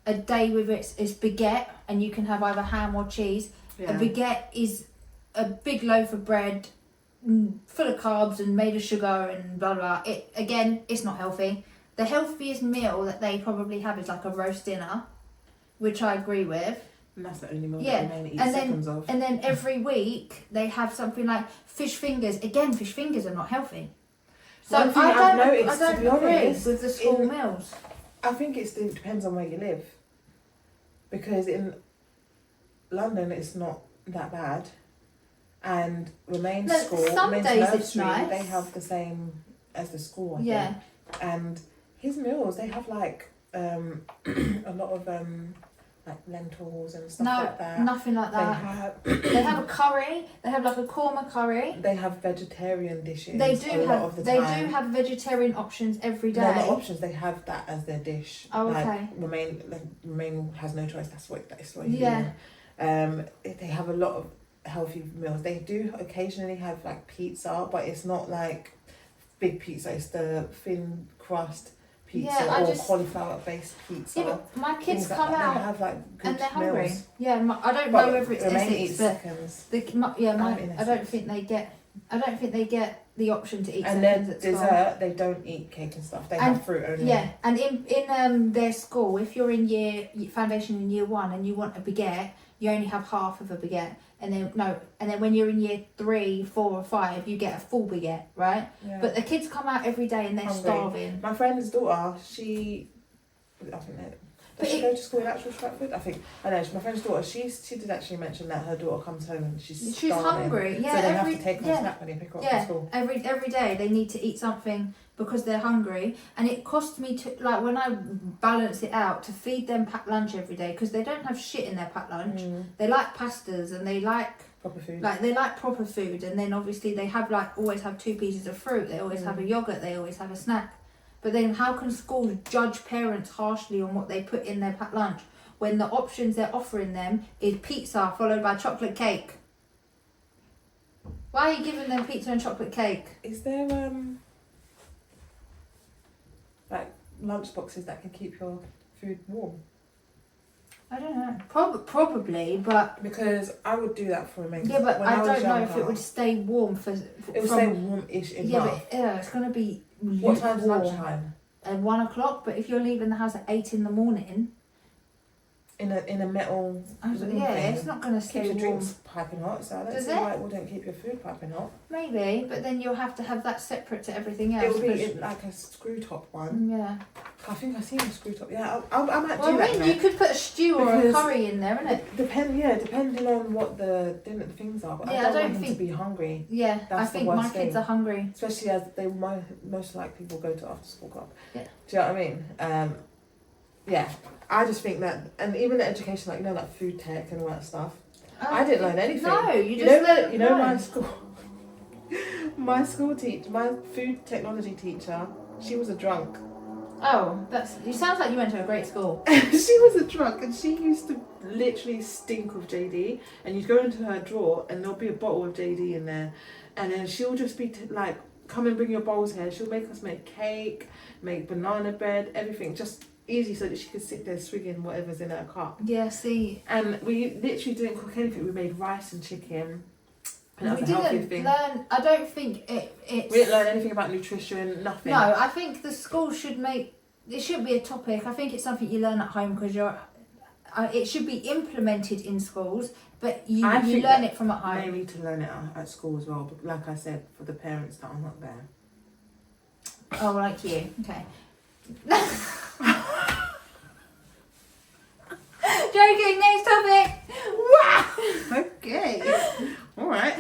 a day with it's baguette, and you can have either ham or cheese. Yeah. A baguette is a big loaf of bread full of carbs and made of sugar and blah blah. It's not healthy. The healthiest meal that they probably have is like a roast dinner, which I agree with. And that's the only meal that they eat seconds of. And then every week they have something like fish fingers. Again, fish fingers are not healthy. So I don't agree with the school meals. I think it depends on where you live. Because in London it's not that bad. And Remain School, Remain's nursery, nice. They have the same as the school, I think. And his meals, they have like a lot of like lentils and stuff like that. Nothing like that. They have a curry. They have like a korma curry. They have vegetarian dishes. They do have vegetarian options every day. No, not options. They have that as their dish. Oh, okay. Remain has no choice. That's what he's doing. They have a lot of healthy meals. They do occasionally have like pizza, but it's not like big pizza. It's the thin crust pizza or cauliflower based pizza. Yeah, but my kids come out they have like good and they're hungry. meals. Yeah, I don't know whether it's Essex, but I don't think they get the option to eat. And their dessert, they don't eat cake and stuff. They have fruit only. Yeah, and in their school, if you're in foundation in year 1 and you want a baguette, you only have half of a baguette. And then when you're in year 3, 4 or 5, you get a full baguette, right? Yeah. But the kids come out every day and they're starving. My friend's daughter, she go to school in actual Stratford? I know, my friend's daughter, she did actually mention that her daughter comes home and she's hungry. Yeah, so they have to take her snack when they pick her up from school. Every day they need to eat something because they're hungry, and it costs me to, like, when I balance it out, to feed them packed lunch every day, because they don't have shit in their packed lunch. They like pastas and they like proper food. Like, they like proper food, and then obviously they have always have 2 pieces of fruit, they always have a yogurt, they always have a snack. But then how can schools judge parents harshly on what they put in their packed lunch when the options they're offering them is pizza followed by chocolate cake? Why are you giving them pizza and chocolate cake? Is there like lunch boxes that can keep your food warm? I don't know. Probably, but... Because I would do that for a mate. Yeah, but I don't know if it would stay warm for... It would stay warm-ish enough. Yeah, but it's going to be What time's lunchtime? At 1 o'clock, but if you're leaving the house at 8 in the morning... In a metal thing, it's not going to stay warm. Keeps your warm. drinks piping hot, so I don't Does see it? why it wouldn't keep your food piping hot. Maybe, but then you'll have to have that separate to everything else. It would be like a screw top one. Yeah. I think I've seen a screw top. Yeah, I might do that. Well, you could put a stew or a curry in there, innit? Depending on what the things are. But I don't want them to be hungry. Yeah, I think my kids are hungry. Especially as they most likely will go to after school club. Yeah. Do you know what I mean? Yeah. I just think that, and even the education, like, like food tech and all that stuff. I didn't learn anything. No, you just my school teacher, my food technology teacher, she was a drunk. Oh, you sounds like you went to a great school. She was a drunk, and she used to literally stink of JD. And you'd go into her drawer, and there'll be a bottle of JD in there, and then she'll just be like, "Come and bring your bowls here." She'll make us make cake, make banana bread, everything, just easy so that she could sit there swigging whatever's in her cup. Yeah, see. And we literally didn't cook anything. We made rice and chicken. And we didn't learn. I don't think it's. We didn't learn anything about nutrition. Nothing. No, I think the school should make. It should be a topic. I think it's something you learn at home because it should be implemented in schools, but you learn it from at home. They need to learn it at school as well. But like I said, for the parents that are not there. Oh, like you. Okay. Joking. Next topic. Wow. Okay. All right.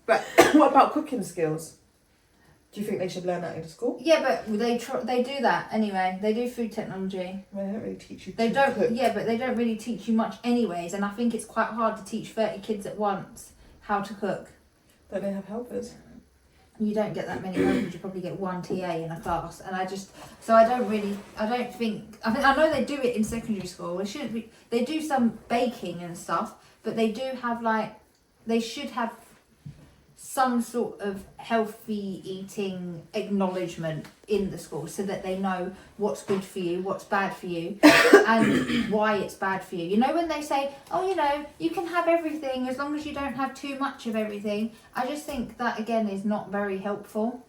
But what about cooking skills? Do you think they should learn that in school? Yeah, but they do that anyway. They do food technology. Well, they don't really teach you. Cook. Yeah, but they don't really teach you much anyways. And I think it's quite hard to teach 30 kids at once how to cook. Don't they have helpers? You don't get that many helpers. You probably get one TA in a class. And I know they do it in secondary school. It shouldn't be. They do some baking and stuff, but they do have they should have some sort of healthy eating acknowledgement in the school so that they know what's good for you, what's bad for you, and why it's bad for you. You know, when they say, oh, you can have everything as long as you don't have too much of everything, I just think that, again, is not very helpful.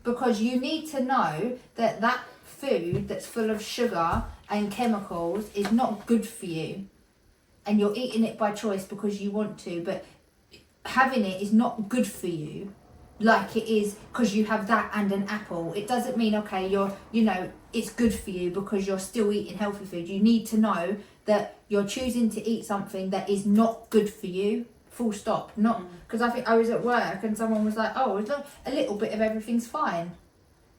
Because you need to know that food that's full of sugar and chemicals is not good for you. And you're eating it by choice because you want to, but having it is not good for you like it is because you have that and an apple. It doesn't mean, okay, it's good for you because you're still eating healthy food. You need to know that you're choosing to eat something that is not good for you, full stop. Not because I think I was at work and someone was like, oh, a little bit of everything's fine.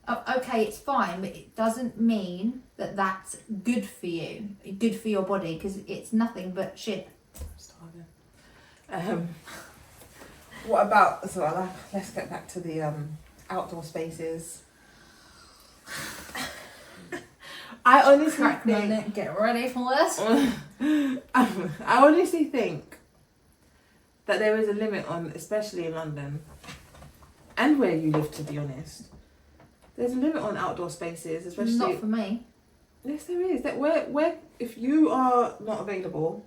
Okay, it's fine, but it doesn't mean that that's good for you, good for your body, because it's nothing but shit. What about, let's get back to the outdoor spaces. I honestly think... Get ready for this. I honestly think that there is a limit on, especially in London, and where you live, to be honest. There's a limit on outdoor spaces, especially... Not for me. Yes, there is. That where if you are not available,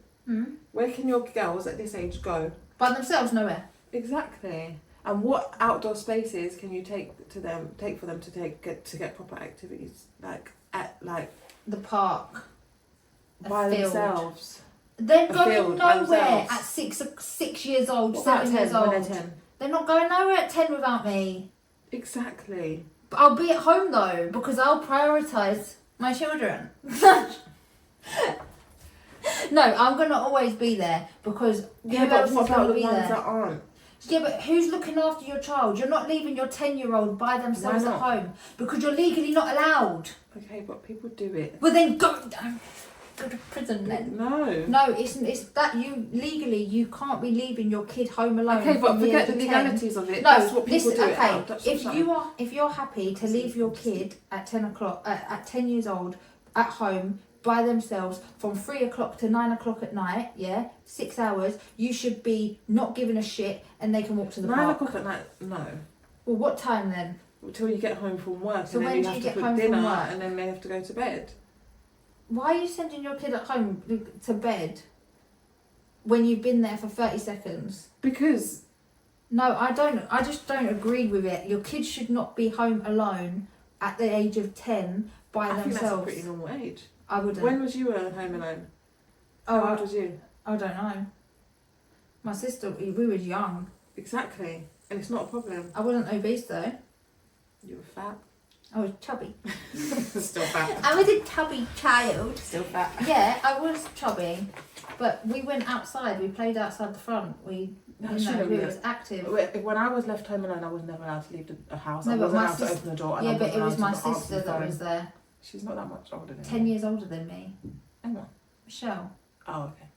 where can your girls at this age go? By themselves, nowhere. Exactly. And what outdoor spaces can you take for them to get proper activities at the park, by themselves? They're going nowhere at 6 years old, 7 years old. When they're 10? They're not going nowhere at 10 without me. Exactly. But I'll be at home though because I'll prioritise my children. No, I'm gonna always be there because who else is gonna be there? That aren't? Yeah, but who's looking after your child? You're not leaving your 10-year-old by themselves at home because you're legally not allowed. Okay, but people do it. Well then go to prison then. No, it's that you can't be leaving your kid home alone. Okay, but forget the legalities of it. No, that's what people do. Okay, if you're happy to leave your kid at 10 o'clock at 10 years old at home by themselves from 3 o'clock to 9 o'clock at night, 6 hours, you should be not giving a shit and they can walk to the park. 9 o'clock at night, no. Well, what time then? Until you get home from work, So and then when you do have you to get cook home from dinner, work? and then they have to go to bed. Why are you sending your kid at home to bed when you've been there for 30 seconds? Because... No, I don't. I just don't agree with it. Your kids should not be home alone at the age of 10 by themselves. I think that's a pretty normal age. I wouldn't. When was you home alone? How old was you? I don't know. My sister, we was young. Exactly. And it's not a problem. I wasn't obese though. You were fat. I was chubby. Still fat. I was a chubby child. Still fat. Yeah, I was chubby. But we went outside. We played outside the front. We was active. When I was left home alone, I was never allowed to leave the house. No, I but wasn't my allowed to open the door. Yeah, but it was my sister sister that was there. She's not that much older than 10 years older than me. Emma. Michelle. Oh, okay.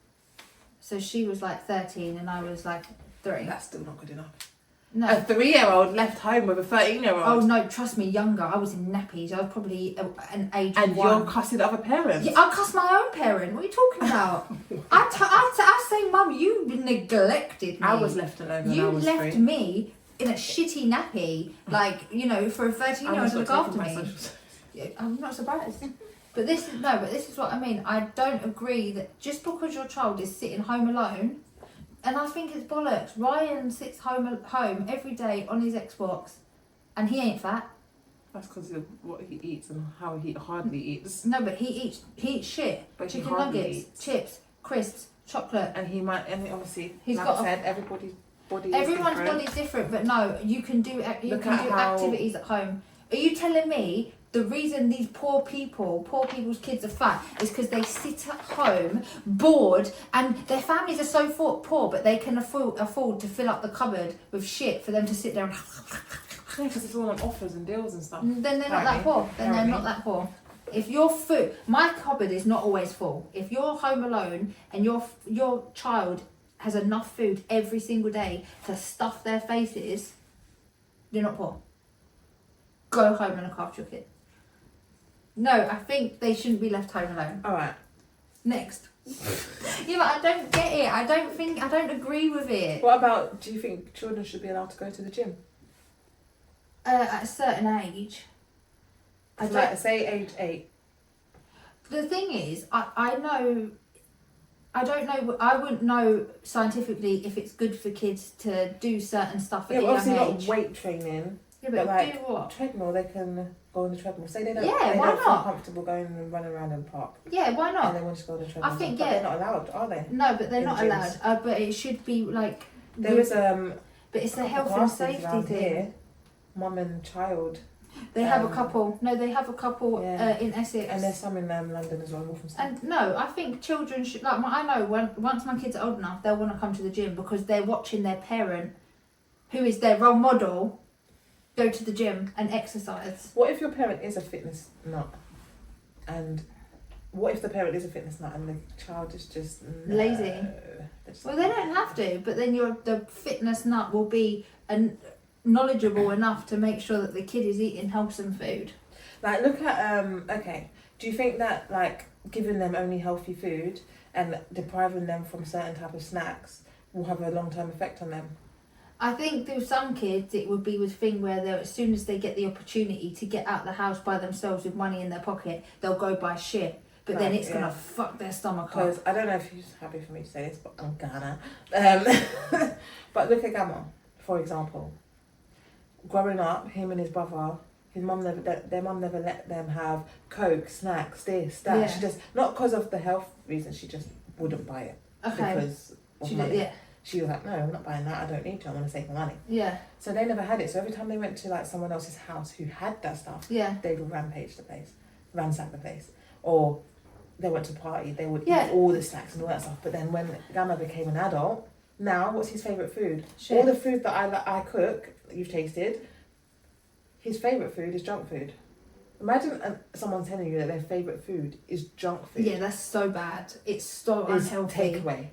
So she was like 13 and I was like 3. That's still not good enough. No. A 3-year-old left home with a 13-year-old. Oh no, trust me, younger. I was in nappies. I was probably an age and 1. you're cussing other parents. Yeah, I cuss my own parent. What are you talking about? I say, Mum, you neglected me. I was left alone when I was 3. You left me in a shitty nappy, like, you know, for a 13-year-old to look after me. Yeah, I'm not surprised. But this is what I mean. I don't agree that just because your child is sitting home alone, and I think it's bollocks. Ryan sits home every day on his Xbox, and he ain't fat. That's because of what he eats and how he hardly eats. No, but he eats shit. But chicken nuggets, chips, crisps, chocolate. And obviously, he's like got I said, everybody's body. Everyone's body's different, but no, you can do activities at home. Are you telling me the reason these poor people's kids are fat is because they sit at home bored and their families are so poor, but they can afford to fill up the cupboard with shit for them to sit there and... Yeah, because it's all on offers and deals and stuff. Then they're not that poor. They're not that poor. If your food... My cupboard is not always full. If you're home alone and your child has enough food every single day to stuff their faces, you're not poor. Go home and look after your kid. No, I think they shouldn't be left home alone. Alright. Next. Yeah, but I don't get it. I don't agree with it. What about, do you think children should be allowed to go to the gym? At a certain age. Say age 8. The thing is, I wouldn't know scientifically if it's good for kids to do certain stuff at a young age. Yeah, obviously not weight training. Yeah, but like, do what? Treadmill, they can go on the treadmill. Say they don't, why don't not? feel comfortable going and running around in the park. Yeah, why not? And they want to go on the treadmill. I think, but they're not allowed, are they? No, but they're in not gyms. allowed. But it should be like... There is But it's a health and safety thing. Here, mum and child. They have a couple. No, they have a couple in Essex. And there's some in London as well. And no, I think children should... Like, I know once my kids are old enough, they'll want to come to the gym because they're watching their parent, who is their role model, go to the gym and exercise. What if your parent is a fitness nut? And what if the parent is a fitness nut and the child is just... lazy? Well, they don't have to, but then the fitness nut will be knowledgeable enough to make sure that the kid is eating wholesome food. Like, look at, okay, do you think that, like, giving them only healthy food and depriving them from certain type of snacks will have a long-term effect on them? I think through some kids it would be with thing where as soon as they get the opportunity to get out of the house by themselves with money in their pocket, they'll go buy shit. But then it's going to fuck their stomach up. Because I don't know if he's happy for me to say this, but I'm gonna. But look at Gamma, for example. Growing up, him and his brother, their mum never let them have Coke, snacks, this, that. Yeah. She just, not because of the health reasons, she just wouldn't buy it. Okay. Because of money. She was like, no, I'm not buying that, I don't need to, I want to save my money. Yeah. So they never had it. So every time they went to like someone else's house who had that stuff, they would ransack the place. Or they went to party, they would eat all the snacks and all that stuff. But then when Gamma became an adult, now what's his favourite food? Shit. All the food that I cook, you've tasted, his favourite food is junk food. Imagine someone telling you that their favourite food is junk food. Yeah, that's so bad. It's so unhealthy. Takeaway.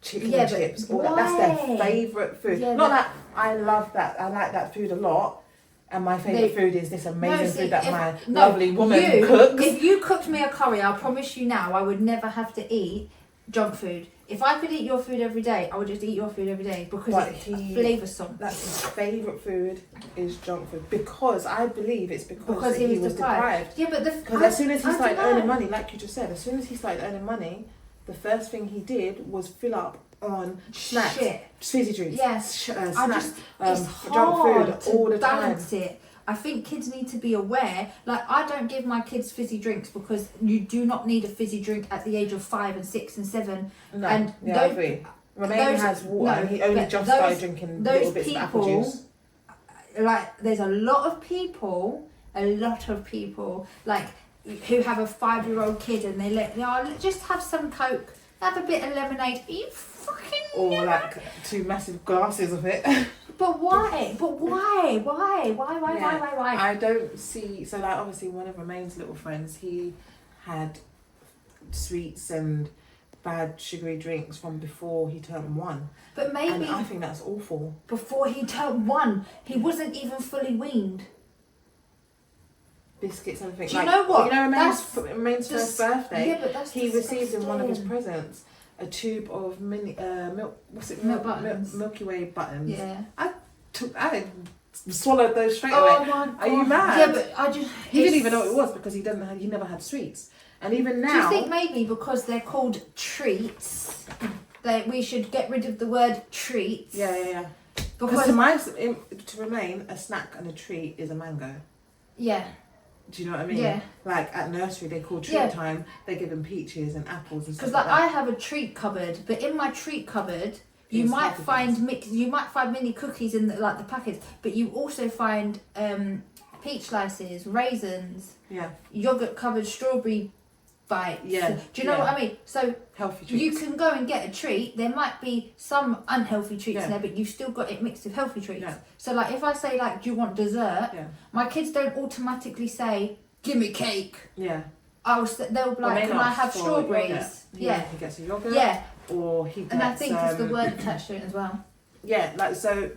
Chicken and chips, all that. That's their favourite food. Yeah, not that I love that, I like that food a lot, and my favourite food is this amazing food that my lovely woman cooks. If you cooked me a curry, I promise you now, I would never have to eat junk food. If I could eat your food every day, I would just eat your food every day because it's flavoursome. That's his favourite food is junk food because I believe it's because he was deprived. Yeah, but because as soon as he started earning money, like you just said, as soon as he started earning money, the first thing he did was fill up on snacks, fizzy drinks, snacks, junk food all the time. Balance it. I think kids need to be aware. Like, I don't give my kids fizzy drinks because you do not need a fizzy drink at the age of 5 and 6 and 7. No, and I agree. Romain has water. No, he only just started drinking little bits of apple juice. Like, there's a lot of people, like, who have a 5-year-old kid and they just have some Coke, have a bit of lemonade. Are you fucking... Or, like, 2 massive glasses of it. But why? Why? I don't see... So, like, obviously, one of Romain's little friends, he had sweets and bad sugary drinks from before he turned 1. But maybe... And I think that's awful. Before he turned 1, he wasn't even fully weaned. Biscuits and everything. Do you know what? You know Romain's first birthday, he received in one of his presents a tube of mini Milky Way buttons. Yeah. I swallowed those straight away. Oh my God. Are you mad? Yeah, but he didn't even know what it was because he never had sweets. And even now... Do you think maybe because they're called treats, that we should get rid of the word treats? Yeah. Because to Romain, a snack and a treat is a mango. Yeah. Do you know what I mean? Yeah. Like at nursery, they call treat time. They give them peaches and apples and stuff. Because I have a treat cupboard, but in my treat cupboard, you might find mini cookies in the packets, but you also find peach slices, raisins, yogurt covered strawberry bites. Yeah. Do you know what I mean? So healthy treats. You can go and get a treat. There might be some unhealthy treats in there, but you've still got it mixed with healthy treats. Yeah. So like if I say like, do you want dessert? Yeah. My kids don't automatically say, give me cake. Yeah. They'll be like, can I have strawberries? Yeah. He gets a yogurt. Yeah. Or he gets... And I think it's the word attached to it as well. Yeah, like so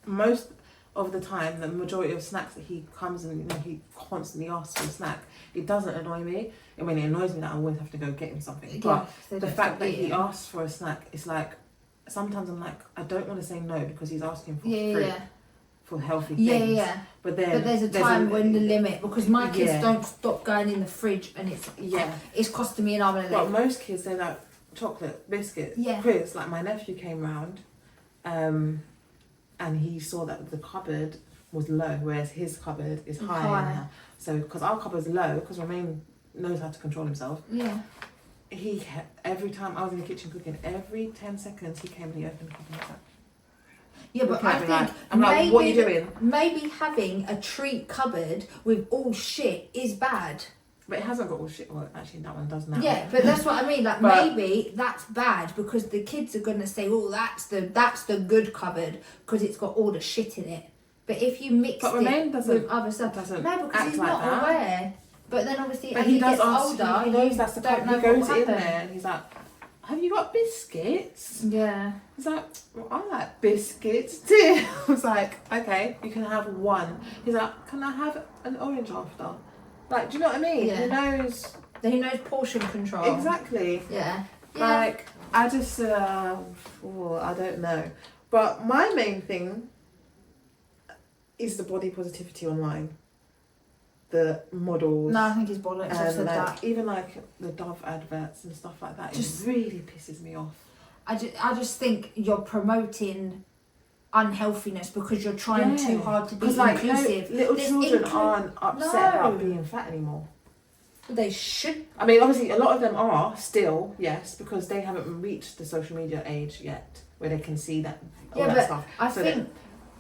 most of the time, the majority of snacks that he comes and he constantly asks for a snack, it doesn't annoy me. I mean, it annoys me that I always have to go get him something. But the fact that he asks for a snack, it's like, sometimes I'm like, I don't want to say no because he's asking for fruit, for healthy things. Yeah. But there's a time when the limit, because my kids don't stop going in the fridge and it's costing me an arm and a leg. But most kids, they like chocolate, biscuits, crisps. Like my nephew came round and he saw that the cupboard was low, whereas his cupboard is higher now. So, because our cupboard's low, because Romain knows how to control himself. Yeah. Every time I was in the kitchen cooking, every 10 seconds he came and he opened the cupboard like that. Yeah, but I think I'm like, what are you doing? Maybe having a treat cupboard with all shit is bad. But it hasn't got all shit. Well, actually, that one does now. Yeah, but that's what I mean. Like, maybe that's bad because the kids are gonna say, "Oh, that's the good cupboard because it's got all the shit in it." But if you mix it with other stuff, no, because he's not aware. But then obviously, as he gets older, he knows that's the cupboard. He goes in there and he's like, "Have you got biscuits?" Yeah. He's like, well, "I like biscuits too." I was like, "Okay, you can have one." He's like, "Can I have an orange after?" Like, do you know what I mean? Yeah. He knows portion control. Exactly. Yeah. Like, I just, I don't know. But my main thing is the body positivity online. The models. No, I think it's bollocks. I've said that. Even like the Dove adverts and stuff like that, it really pisses me off. I just think you're promoting unhealthiness because you're trying too hard to be inclusive. Little children aren't upset about being fat anymore. They should. I mean, obviously, a lot of them are still, yes, because they haven't reached the social media age yet where they can see that stuff. I think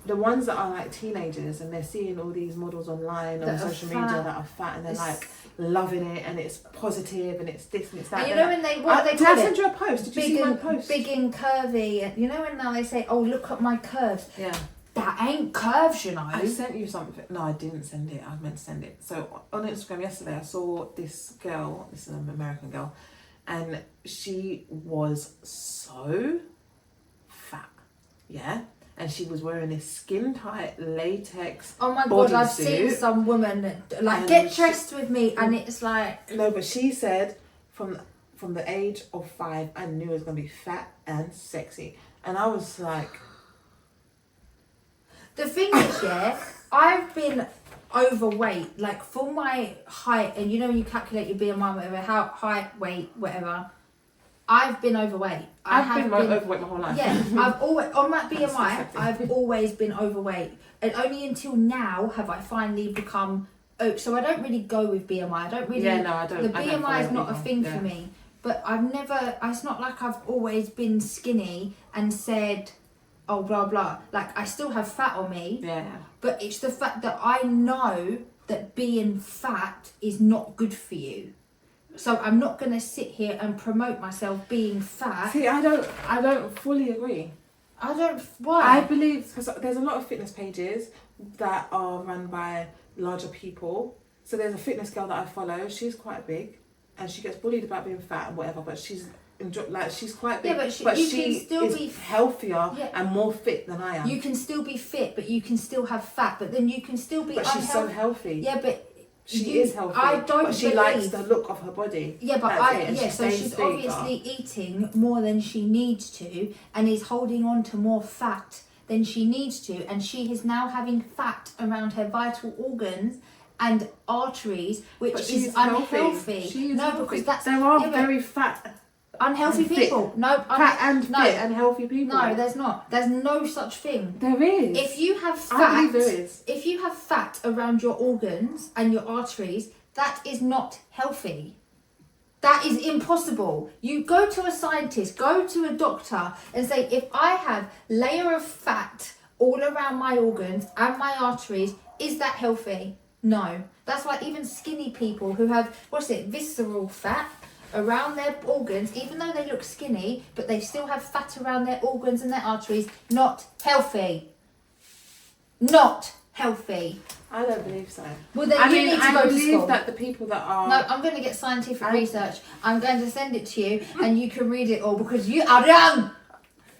the ones that are like teenagers and they're seeing all these models online on social media that are fat and they're like loving it and it's positive and it's this and it's that. And you know when they call it? Did I send you a post? Did you see my post? Big and curvy. You know when now they say, "Oh, look at my curves." Yeah. That ain't curves, you know. I sent you something. No, I didn't send it. I meant to send it. So on Instagram yesterday, I saw this girl. This is an American girl, and she was so fat. Yeah. And she was wearing this skin tight latex. Oh my God, I've seen some women like get dressed with me, and it's like no, but she said from from the age of 5, I knew I was going to be fat and sexy. And I was like... The thing is, yeah, I've been overweight, like for my height, and you know when you calculate your BMI, whatever, how height, weight, whatever, I've been overweight. I've been overweight my whole life. Yeah, I've always, on that BMI, I've always been overweight. And only until now have I finally become, so I don't really go with BMI. I don't really, I don't. The BMI is not a thing for me. But I've never, it's not like I've always been skinny and said, oh, blah, blah. Like, I still have fat on me. Yeah. But it's the fact that I know that being fat is not good for you. So I'm not going to sit here and promote myself being fat. See, I don't fully agree. Why? I believe, because there's a lot of fitness pages that are run by larger people. So there's a fitness girl that I follow. She's quite big. And she gets bullied about being fat and whatever, but she's quite big. Yeah, but you she can still is be healthier and more fit than I am. You can still be fit, but you can still have fat. But then you can still be. But she's so healthy. Yeah, but she is healthy. I don't. But she likes the look of her body. Yeah, but so she's obviously eating more than she needs to, and is holding on to more fat than she needs to, and she is now having fat around her vital organs and arteries, which is unhealthy. She is healthy. Because there are very fat, unhealthy people. Fat and fit and healthy people. No, there's not. There's no such thing. There is. If you have fat, I believe there is. If you have fat around your organs and your arteries, that is not healthy. That is impossible. You go to a scientist, go to a doctor and say, if I have layer of fat all around my organs and my arteries, is that healthy? No. That's why even skinny people who have, visceral fat around their organs, even though they look skinny, but they still have fat around their organs and their arteries, not healthy. Not healthy. I don't believe so. Well, then you need to go to school. I believe that the people that are... No, I'm going to get scientific research. I'm going to send it to you and you can read it all because you are young.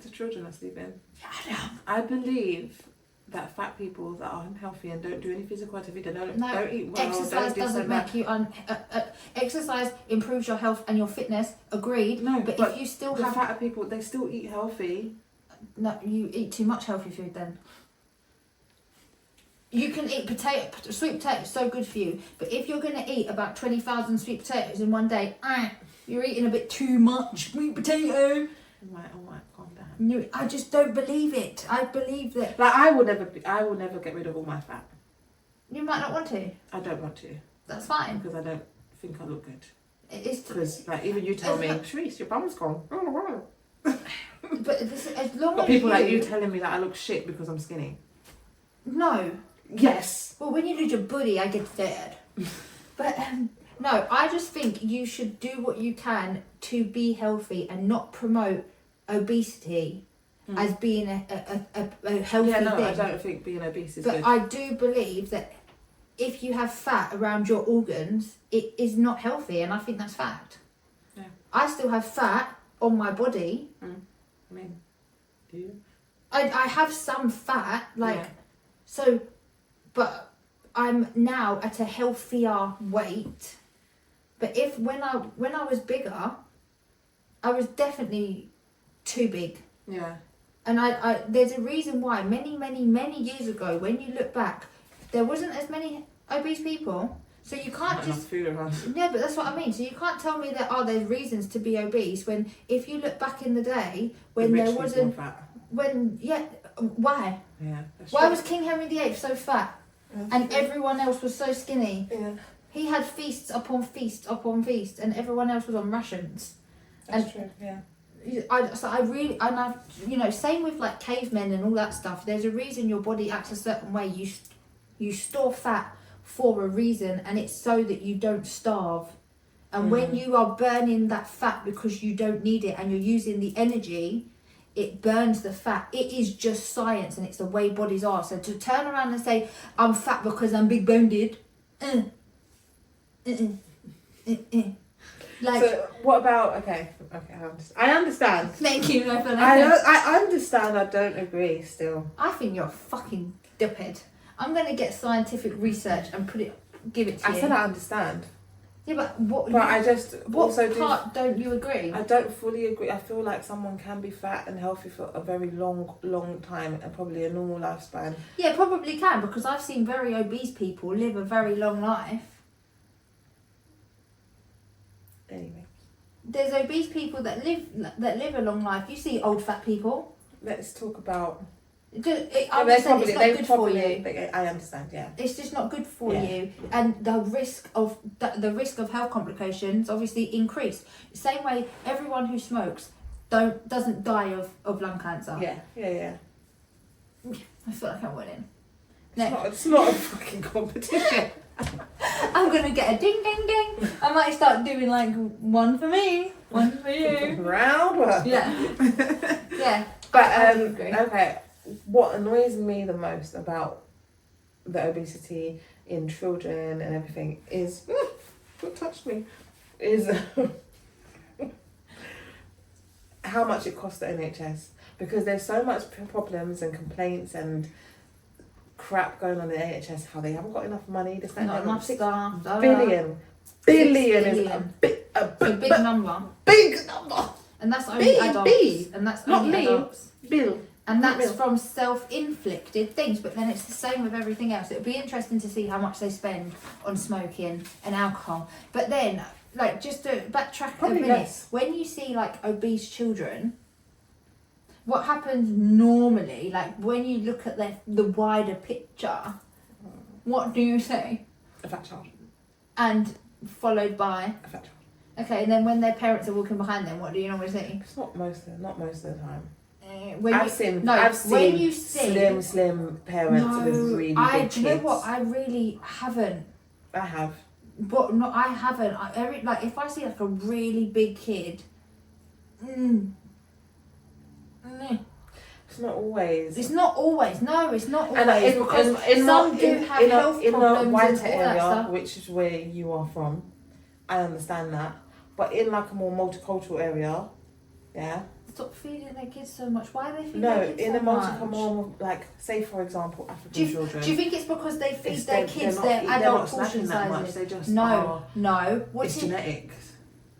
The children are sleeping. I believe that fat people that are unhealthy and don't do any physical activity, don't eat well, exercise doesn't make you exercise improves your health and your fitness. Agreed. No, but if you still have fatter people, they still eat healthy. No, you eat too much healthy food then. You can eat sweet potatoes, so good for you. But if you're going to eat about 20,000 sweet potatoes in one day, you're eating a bit too much sweet potato. All right, calm down. No, I just don't believe it. I believe that. Like I will never get rid of all my fat. You might not want to. I don't want to. That's fine. Because I don't think I look good. It's because even you tell me, Sharice, your bum's gone. But as long but as people like you telling me that I look shit because I'm skinny. No. Yes. Well, when you lose your booty, I get sad. But no, I just think you should do what you can to be healthy and not promote obesity as being a healthy thing. I don't think being obese is good. But I do believe that if you have fat around your organs, it is not healthy, and I think that's fact. Yeah. I still have fat on my body. I mean, do you? I have some fat, so, but I'm now at a healthier weight. But when I was bigger, I was definitely too big. Yeah. And I there's a reason why many years ago, when you look back, there wasn't as many obese people. So you can't just food around. Yeah, but that's what I mean. So you can't tell me that there's reasons to be obese when if you look back in the day when there wasn't why? Yeah. Why was King Henry VIII so fat and everyone else was so skinny? Yeah. He had feasts upon feasts upon feasts, and everyone else was on rations. That's true. Yeah. Same with like cavemen and all that stuff. There's a reason your body acts a certain way. You store fat for a reason, and it's so that you don't starve. And when you are burning that fat because you don't need it, and you're using the energy, it burns the fat. It is just science, and it's the way bodies are. So to turn around and say I'm fat because I'm big boned, like. So what about okay? I understand. Thank you. I understand. I don't agree. Still, I think you're a fucking dickhead. I'm gonna get scientific research and give it to you. I said I understand. Yeah, but what part don't you agree? I don't fully agree. I feel like someone can be fat and healthy for a very long time and probably a normal lifespan. Yeah, probably can, because I've seen very obese people live a very long life. Anyway. There's obese people that live a long life. You see old fat people. Let's talk about... I'm saying it's not good for you. I understand, yeah. It's just not good for you, and the risk of health complications obviously increase. Same way, everyone who smokes doesn't die of lung cancer. Yeah. I feel like I'm winning. It's not a fucking competition. I'm gonna get a ding ding ding. I might start doing like one for me, one for you. Round one. Yeah. Yeah. But okay. What annoys me the most about the obesity in children and everything is what touched me is how much it costs the NHS, because there's so much problems and complaints and crap going on in the NHS, how they haven't got enough money. Not enough staff. Billion is a big number. Big number. And that's only adults. And that's only adults. Bill. And that's from self-inflicted things, but then it's the same with everything else. It would be interesting to see how much they spend on smoking and alcohol. But then, like, just to backtrack a minute, less. When you see, like, obese children, what happens normally, like, when you look at the wider picture, what do you see? A fat child. And followed by? A fat child. Okay, and then when their parents are walking behind them, what do you normally see? It's not most of the time. I've seen slim parents with really big kids. Do you know what? I really haven't. I have. But no, I haven't. If I see like a really big kid, it's not always. It's not always. No, it's not always. And because some do have health problems in the white and all that area, stuff. which is where you are from, I understand that. But in like a more multicultural area, yeah. Stop feeding their kids so much. Why are they feeding their kids so much? No, in a more, like, say for example, African children. Do you think it's because they feed their kids their adult portion sizes? They just no. It's genetics.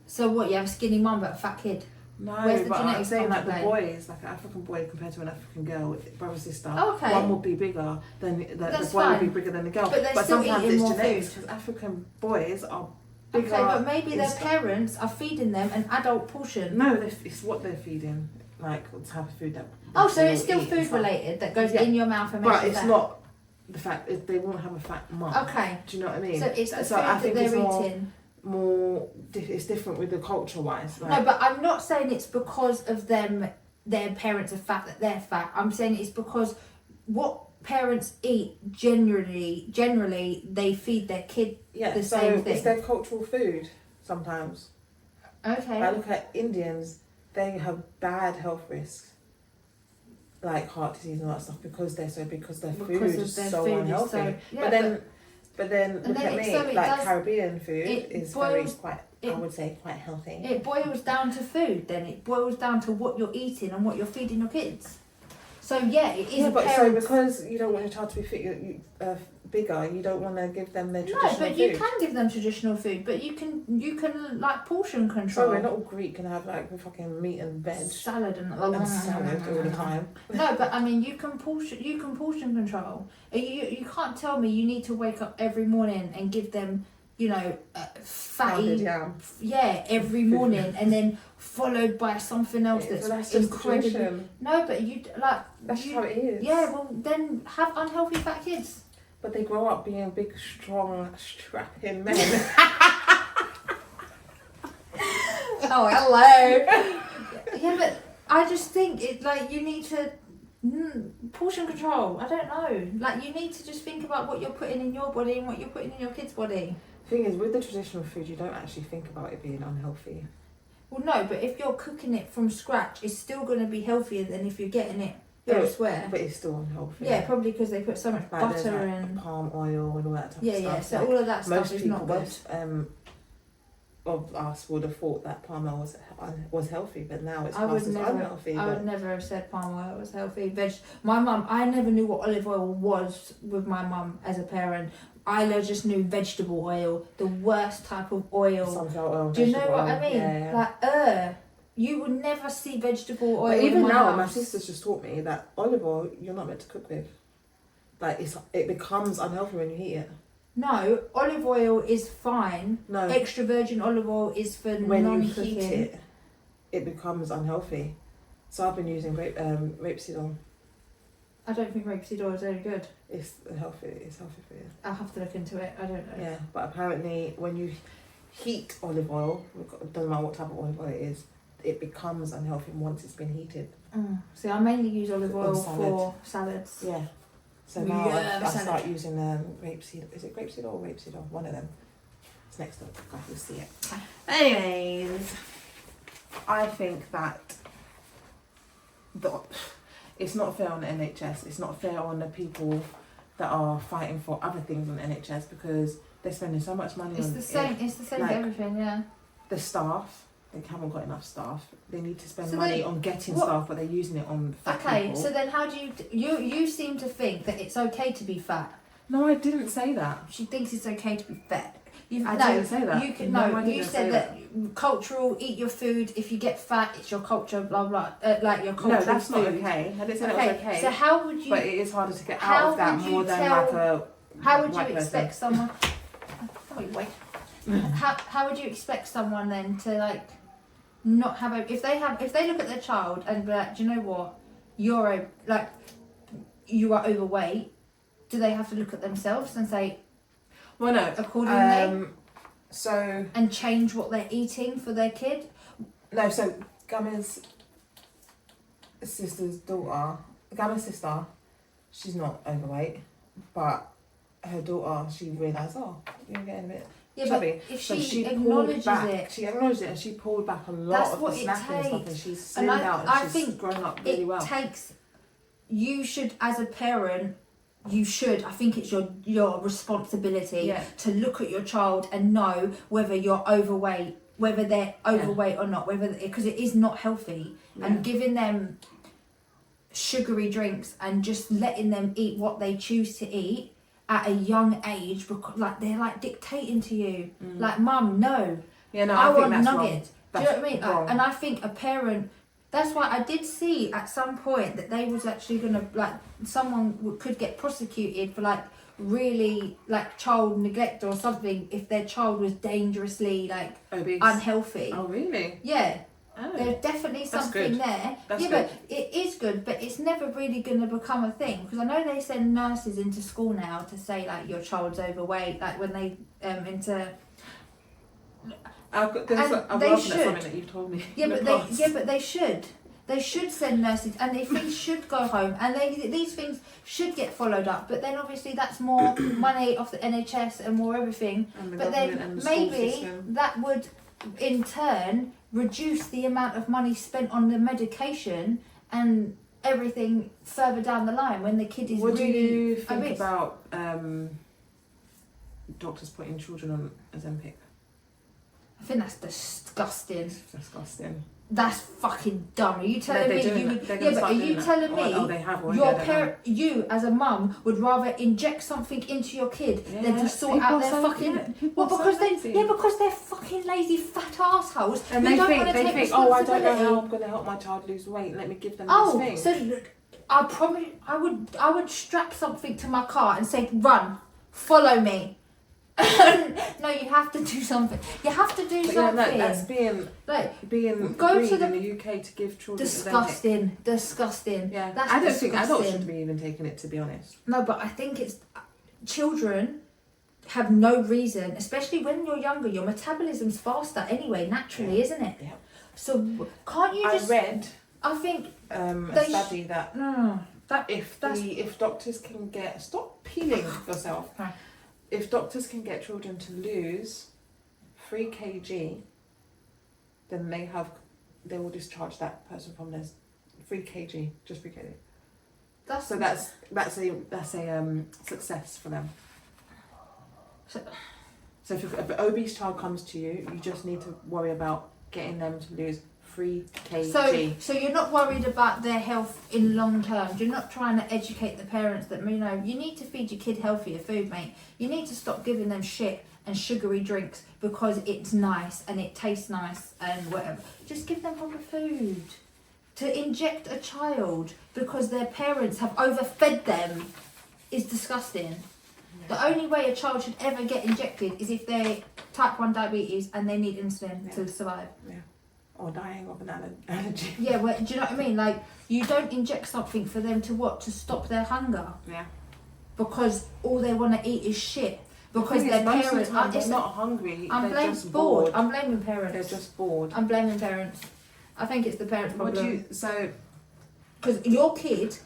So what? You have a skinny mum but a fat kid. No, where's the but I'm genetics saying like play? the boys, like an African boy compared to an African girl, brother sister. Oh, okay. One would be bigger than the boy fine. would be bigger than the girl. But they're still sometimes eating it's more genetics food. because African boys are bigger. Okay, but maybe their parents are feeding them an adult portion. No, it's what they're feeding. Like the type of food that. So it's still food related that goes in your mouth and makes you fat. But it's not the fact they won't have a fat mum. Okay. Do you know what I mean? So it's the food that they're eating. It's different with the culture wise. Like, no, but I'm not saying it's because of their parents are fat that they're fat. I'm saying it's because what parents eat generally they feed their kid the same thing. It's their cultural food sometimes. Okay. I look at Indians. They have bad health risks, like heart disease and all that stuff, because their food is so unhealthy. But then look at me, like Caribbean food is quite healthy. It boils down to food. Then it boils down to what you're eating and what you're feeding your kids. So yeah, it is. Yeah, but so because you don't want your child to be bigger, you don't want to give them their traditional food. No, but you can give them traditional food, but you can like portion control. So we're not all Greek and have like fucking meat and veg, salad and salad all the time. No, but I mean you can portion control. You can't tell me you need to wake up every morning and give them fatty every morning and then followed by something else that's incredible. No, but that's how it is. Yeah, well then have unhealthy fat kids. But they grow up being big, strong, strapping men. Oh, hello. Yeah, but I just think it you need to portion control. I don't know. Like you need to just think about what you're putting in your body and what you're putting in your kid's body. The thing is, with the traditional food, you don't actually think about it being unhealthy. Well, no, but if you're cooking it from scratch, it's still going to be healthier than if you're getting it elsewhere. But it's still unhealthy. Yeah, probably because they put so much butter and palm oil and all that type of stuff. Yeah, so all of that stuff is not good. Most of us would have thought that palm oil was healthy, but now it's classed as unhealthy. I would never have said palm oil was healthy. My mum, I never knew what olive oil was with my mum as a parent. Isla just knew vegetable oil, the worst type of oil. Sunflower oil. Do you know what oil. I mean? Yeah. Like, you would never see vegetable oil. But even in now, house. my sister's just taught me that olive oil you're not meant to cook with. Like it becomes unhealthy when you heat it. No, olive oil is fine. No. Extra virgin olive oil is for when non-heating. you heat it becomes unhealthy. So I've been using rapeseed oil. I don't think rapeseed oil is very good. It's healthy for you. I'll have to look into it. I don't know. Yeah, but apparently when you heat olive oil, it doesn't matter what type of olive oil it is, it becomes unhealthy once it's been heated. See, I mainly use olive oil for salads. Yeah. So now I start using rapeseed. Is it grapeseed oil or rapeseed oil? One of them. It's next up. I can see it. Anyways, I think that it's not fair on the NHS. It's not fair on the people that are fighting for other things on the NHS because they're spending so much money on it. It's the same for everything, yeah. The staff, they haven't got enough staff. They need to spend money on getting staff, but they're using it on fat people. So then how do you seem to think that it's okay to be fat? No, I didn't say that. She thinks it's okay to be fat. I didn't say that. You said that cultural, eat your food. If you get fat, it's your culture, blah blah. Like your cultural. No, that's food. not okay. I didn't say that was okay. So how would you? But it is harder to get out of that more than like a. How would you expect someone? Wait. How would you expect someone then to like not have a if they look at their child and be like, do you know what, you are overweight? Do they have to look at themselves and say? Well, no. Accordingly. So. And change what they're eating for their kid. No, so Gamma's sister, she's not overweight, but her daughter, she realised, you're getting a bit chubby. But if so she acknowledges it. She acknowledged it and she pulled back a lot of the snacking and stuff and she's slimmed out and she's grown up really well. You should, as a parent, I think it's your responsibility to look at your child and know whether you're overweight, whether they're overweight or not, because it is not healthy. And giving them sugary drinks and just letting them eat what they choose to eat at a young age, because like they're like dictating to you, like, Mum, no, I want nuggets. Do you know what I mean? And I think a parent. That's why I did see at some point that they was actually gonna someone could get prosecuted for really child neglect or something if their child was dangerously obese, unhealthy. Oh really? Yeah. Oh, there's definitely something there. That's good. But it is good, but it's never really going to become a thing because I know they send nurses into school now to say your child's overweight, when they into. I've they should. Something that you've told me. But they should. They should send nurses, and things should go home, and these things should get followed up. But then obviously that's more money off the NHS and more everything. But then maybe that would, in turn, reduce the amount of money spent on the medication and everything further down the line when the kid is. What really do you think obese. about doctors putting children on Ozempic? I think that's disgusting. It's disgusting. That's fucking dumb. Are you telling me you would? But are you telling me they have your parent, you as a mum, would rather inject something into your kid than to sort out their fucking? Because they're fucking lazy fat assholes. And they think, I don't know how I'm going to help my child lose weight. Let me give them this thing. So I promise, I would strap something to my car and say, "Run, follow me." No, you have to do something. You have to do something. That's being go to in the UK to give children. Disgusting. Yeah, that's I don't think adults should be even taking it, to be honest. No, but I think it's children have no reason, especially when you're younger. Your metabolism's faster anyway, naturally, isn't it? Yeah. So can't you just? I think a study that if doctors can stop peeling yourself. If doctors can get children to lose 3 kg, then they will discharge that person from their 3 kg, just 3 kg. That's a success for them. So if an obese child comes to you, you just need to worry about getting them to lose 3 kg. So you're not worried about their health in long term. You're not trying to educate the parents that, you know, you need to feed your kid healthier food, mate. You need to stop giving them shit and sugary drinks because it's nice and it tastes nice and whatever. Just give them proper food. To inject a child because their parents have overfed them is disgusting. The only way a child should ever get injected is if they're type 1 diabetes and they need insulin to survive. Yeah. Or dying of an allergy. Yeah, well, do you know what I mean? Like, you don't inject something for them to what? To stop their hunger. Yeah. Because all they want to eat is shit. Because their parents are just not hungry. They're just bored. I'm blaming parents. They're just bored. I'm blaming parents. I think it's the parents' problem. Because your kid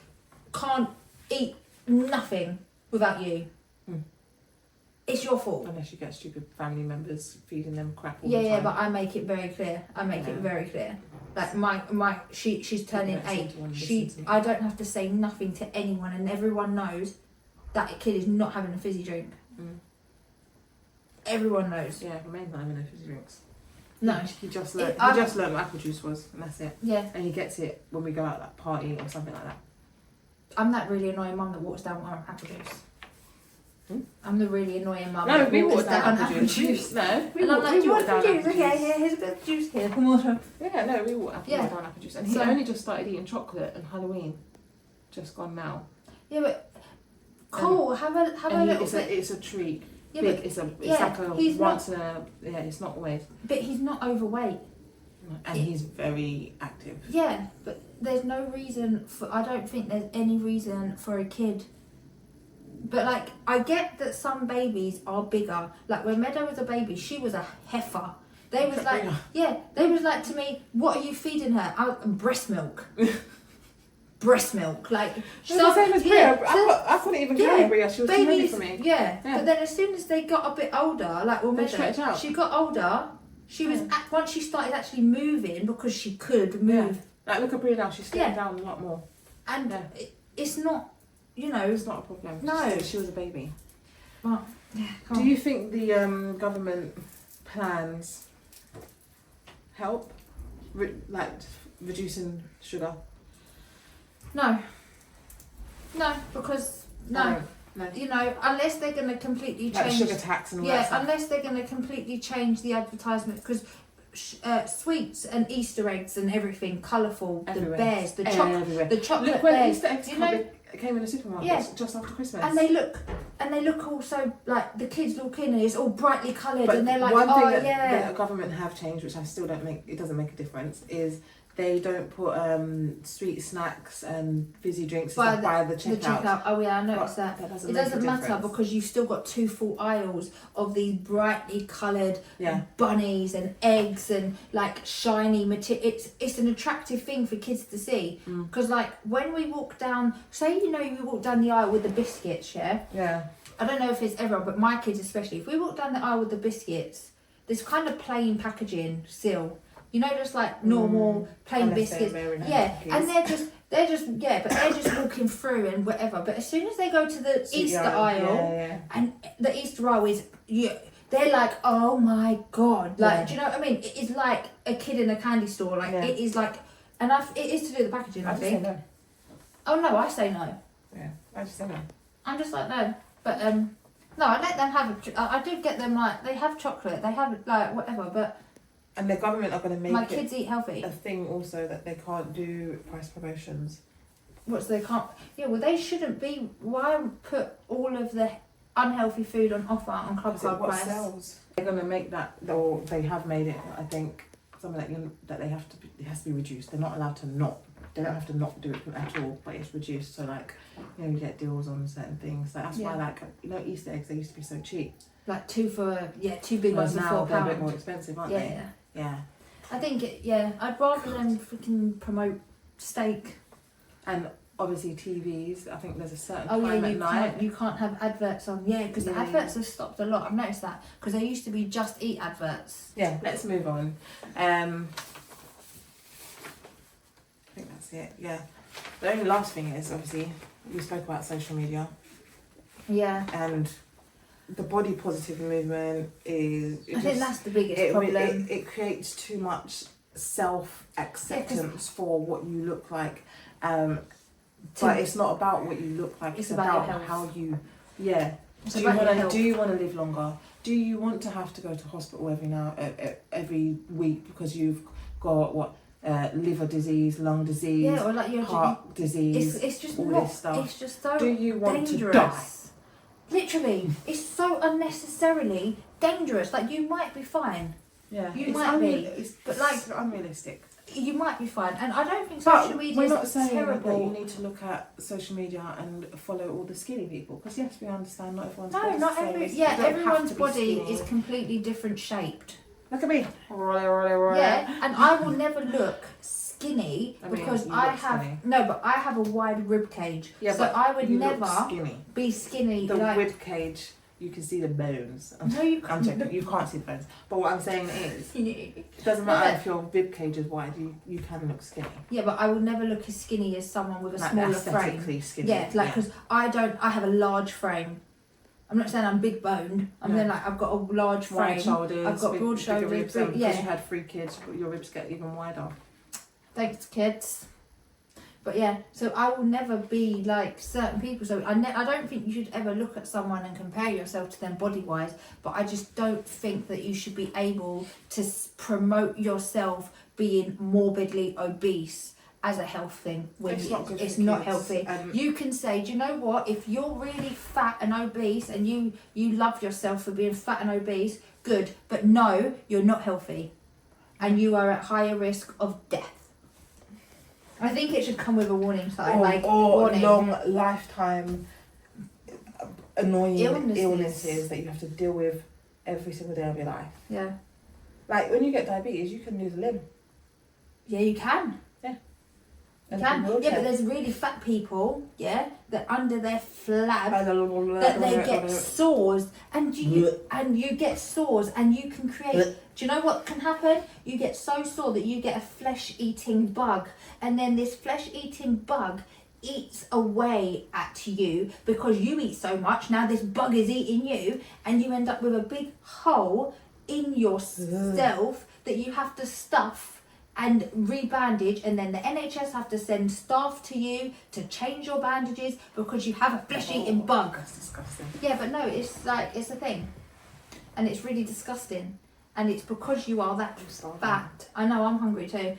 can't eat nothing without you. It's your fault. Unless you get stupid family members feeding them crap all the time. Yeah, but I make it very clear. It very clear. Like she's turning 8. I don't have to say nothing to anyone, and everyone knows that kid is not having a fizzy drink. Everyone knows. Yeah, Romain's not having no fizzy drinks. No. He just learned what apple juice was, and that's it. Yeah. And he gets it when we go out, like, partying or something like that. I'm that really annoying mum that walks down with apple juice. I'm the really annoying mum. No, we water down apple juice. No, and I'm like, do you want apple juice? Okay, here's a bit of juice here. Water. Yeah, no, we water down apple juice. And he only just started eating chocolate on Halloween. Just gone now. Yeah, but cool. Have a little bit. It's a treat. Yeah, big. but It's like a once in a. Yeah, it's not always. But he's not overweight. And he's very active. Yeah, but there's no reason for. I don't think there's any reason for a kid. But like, I get that some babies are bigger. Like when Meadow was a baby, she was a heifer. They was like, they was like to me, what are you feeding her? Breast milk. Breast milk, like the same as Bria. I couldn't even carry Bria. She was too heavy for me. Yeah, but then as soon as they got a bit older, like Meadow, she got older. She was once she started actually moving because she could move. Like look at Bria now. She's slipping down a lot more. And it's not. You know, it's not a problem. No, she was a baby. Well, do you think the government plans help, like reducing sugar? No, because no. You know, unless they're going to completely change like sugar tax and all that stuff. Unless they're going to completely change the advertisement because. Sweets and Easter eggs and everything colourful. The bears, the chocolate look, when bears. Easter eggs came in the supermarkets just after Christmas, and they look also like the kids look in and it's all brightly coloured, but and they're like, one thing that the government have changed, which I still don't make. It doesn't make a difference. Is they don't put sweet snacks and fizzy drinks by the checkout. Oh yeah, I noticed that. It doesn't matter because you've still got 2 full aisles of these brightly coloured bunnies and eggs and like shiny material. It's an attractive thing for kids to see because like when we walk down, say you walk down the aisle with the biscuits, yeah. I don't know if it's ever, but my kids especially. If we walk down the aisle with the biscuits, there's kind of plain packaging still. You know, just like normal plain biscuits. And they're just but they're just walking through and whatever. But as soon as they go to the Easter aisle, and the Easter aisle is they're like, oh my god, like do you know what I mean? It is like a kid in a candy store. Like it is like, and it is to do with the packaging. I think. No. Oh no, I say no. Yeah, I just say no. I'm just like no, but no, I let them have. I do get them like they have chocolate, they have like whatever, but. And the government are going to make my kids eat healthy. A thing also that they can't do price promotions. They can't? Yeah, well they shouldn't be. Why put all of the unhealthy food on offer on Club Card price? Sells? They're going to make that, or they have made it. I think something that it has to be reduced. They're not allowed to not. They don't have to not do it at all, but it's reduced. So like, you get deals on certain things. Like that's why like Easter eggs, they used to be so cheap. Like 2 big ones for £4. They're a bit more expensive, aren't they? Yeah. I think I'd rather them freaking promote steak. And obviously TVs. I think there's a certain time at night. You can't have adverts on. Yeah, because the adverts have stopped a lot. I've noticed that because they used to be just eat adverts. Yeah. Let's move on. I think that's it. Yeah. The only last thing is obviously we spoke about social media. Yeah. And the body positive movement is. I think that's the biggest problem. It creates too much self-acceptance for what you look like. But it's not about what you look like. It's about how you, do you want to live longer? Do you want to have to go to hospital every week because you've got liver disease, lung disease, or like heart disease? It's just all not. this stuff. It's just so do you want dangerous. to die? Literally, it's so unnecessarily dangerous. Like, you might be fine. Yeah, you might be, but like it's unrealistic. You might be fine, and I don't think social media is terrible. That you need to look at social media and follow all the skinny people, because yes, we understand not everyone's body everyone's body is completely different shaped. Look at me. Yeah, and I will never look skinny because I have a wide rib cage. Yeah, so I would never be skinny. The rib cage. You can see the bones. No, you can't. I'm joking. You can't see the bones. But what I'm saying is, it doesn't matter if your rib cage is wide. You can look skinny. Yeah, but I will never look as skinny as someone with a smaller frame. Skinny. Yeah, because I have a large frame. I'm not saying I'm big boned. I'm saying like I've got a large frame. Wide shoulders. I've got broad shoulders. Ribs, because you had 3 kids, your ribs get even wider. Thanks, kids. But yeah, so I will never be like certain people. So I don't think you should ever look at someone and compare yourself to them body-wise. But I just don't think that you should be able to promote yourself being morbidly obese as a health thing when it's not healthy. You can say, do you know what? If you're really fat and obese and you love yourself for being fat and obese, good. But no, you're not healthy, and you are at higher risk of death. I think it should come with a warning sign, warning. Long lifetime annoying illnesses that you have to deal with every single day of your life. Yeah. Like when you get diabetes, you can lose a limb. Yeah, you can. Yeah. You can. Yeah, but there's really fat people, that under their flab that they get sores, and you get sores, and you can create. Do you know what can happen? You get so sore that you get a flesh-eating bug, and then this flesh-eating bug eats away at you because you eat so much. Now this bug is eating you, and you end up with a big hole in yourself that you have to stuff and rebandage, and then the NHS have to send staff to you to change your bandages because you have a flesh-eating bug. That's disgusting. Yeah, but no, it's a thing, and it's really disgusting, and it's because you are that fat. I know, I'm hungry too.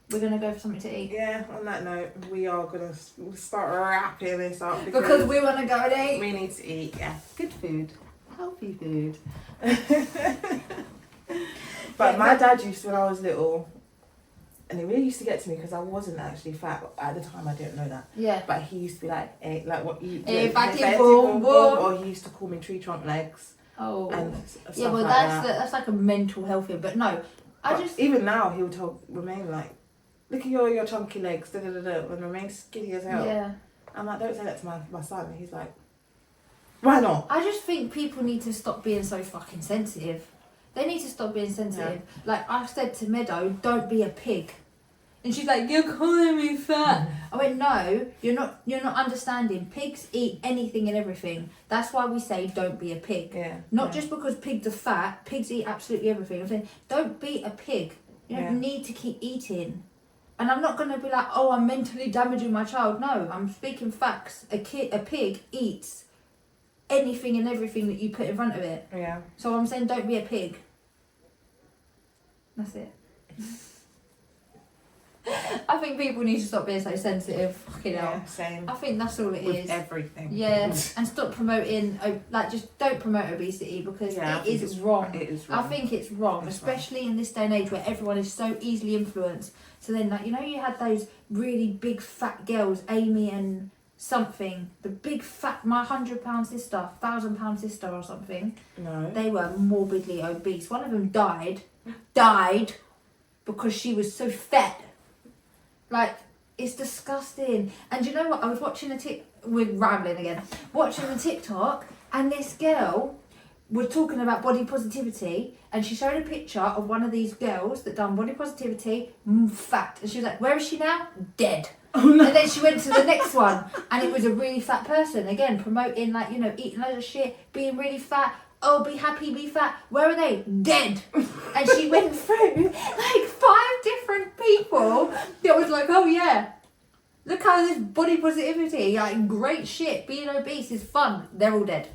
We're gonna go for something to eat. Yeah. On that note, we are gonna start wrapping this up because we want to go and eat. We need to eat. Yeah, good food, healthy food. But my dad used to, when I was little. And it really used to get to me because I wasn't actually fat. At the time, I didn't know that. Yeah. But he used to be like, what you... fatty boom, boom. Or he used to call me tree trunk legs. Oh. And yeah, well, that's like a mental health thing. But no, even now, he'll remain like, look at your chunky legs, and remain skinny as hell. Yeah. I'm like, don't say that to my son. And he's like, why not? I just think people need to stop being so fucking sensitive. They need to stop being sensitive. Yeah. Like I said to Meadow, don't be a pig. And she's like, you're calling me fat. I went, no, you're not understanding. Pigs eat anything and everything. That's why we say don't be a pig. Yeah. Not just because pigs are fat, pigs eat absolutely everything. I'm saying, don't be a pig. You don't need to keep eating. And I'm not going to be like, oh, I'm mentally damaging my child. No, I'm speaking facts. A pig eats anything and everything that you put in front of it. Yeah. So I'm saying don't be a pig. That's it. I think people need to stop being so sensitive. Fucking hell. Same. I think that's all it is. With everything. Yeah, and stop promoting, just don't promote obesity because it is wrong. It is wrong. I think it's wrong, especially in this day and age where everyone is so easily influenced. So then, you had those really big fat girls, Amy and something, the big fat, my 100-pound sister, 1,000-pound sister or something. No. They were morbidly obese. One of them died because she was so fat. Like, it's disgusting. And you know what? I was watching we're rambling again. Watching the TikTok, and this girl was talking about body positivity, and she showed a picture of one of these girls that done body positivity, fat. And she was like, where is she now? Dead. Oh, no. And then she went to the next one, and it was a really fat person. Again, promoting, eating loads of shit, being really fat. Oh, be happy, be fat. Where are they? Dead. And she went through 5 different people that was like, oh yeah, look how this body positivity, like great shit, being obese is fun. They're all dead.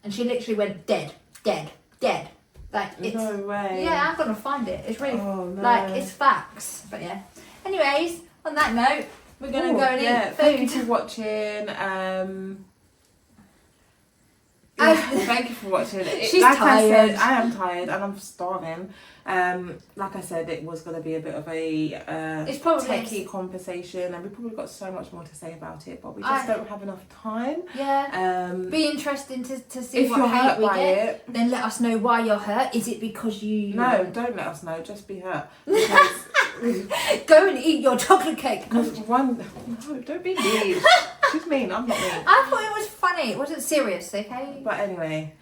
And she literally went dead. Like it's, no way. Yeah, I'm gonna find it. It's really like it's facts. But yeah. Anyways, on that note, we're gonna go and eat food. Thank you for watching. Thank you for watching. She's tired. I am tired and I'm starving. Like I said, it was going to be a bit of a it's probably techie conversation, and we probably got so much more to say about it, but we just don't have enough time. Yeah. Be interesting to see if what you're hate hurt we by get. it. Then let us know why you're hurt. Is it because you? No, don't let us know. Just be hurt. Because go and eat your chocolate cake. No, don't be mean. She's mean. I'm not mean. I thought it was funny. It wasn't serious, okay? But anyway,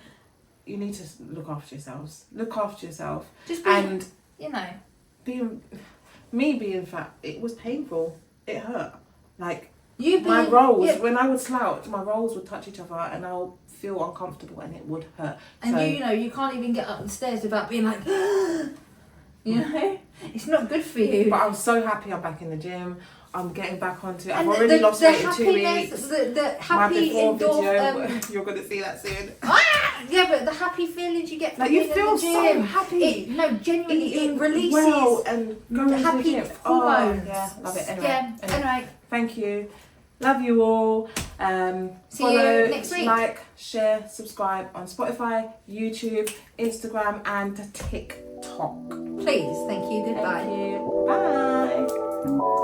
you need to look after yourselves. Look after yourself. Just be, and you know, being fat, it was painful. It hurt. Like my rolls, when I would slouch, my rolls would touch each other, and I'll feel uncomfortable, and it would hurt. And so, you can't even get up the stairs without being like, you know, it's not good for you. But I'm so happy I'm back in the gym. I'm getting back onto it. I've already lost weight in 2 weeks. The happy my before video, you're going to see that soon. Yeah, but the happy feelings you get from like you feel so happy. Genuinely, it releases well and the happy hormones. Yeah, love it. Anyway, yeah. Anyway, thank you. Love you all. See follow, you next week. Like, share, subscribe on Spotify, YouTube, Instagram, and TikTok. Please, thank you. Goodbye. Thank you. Bye.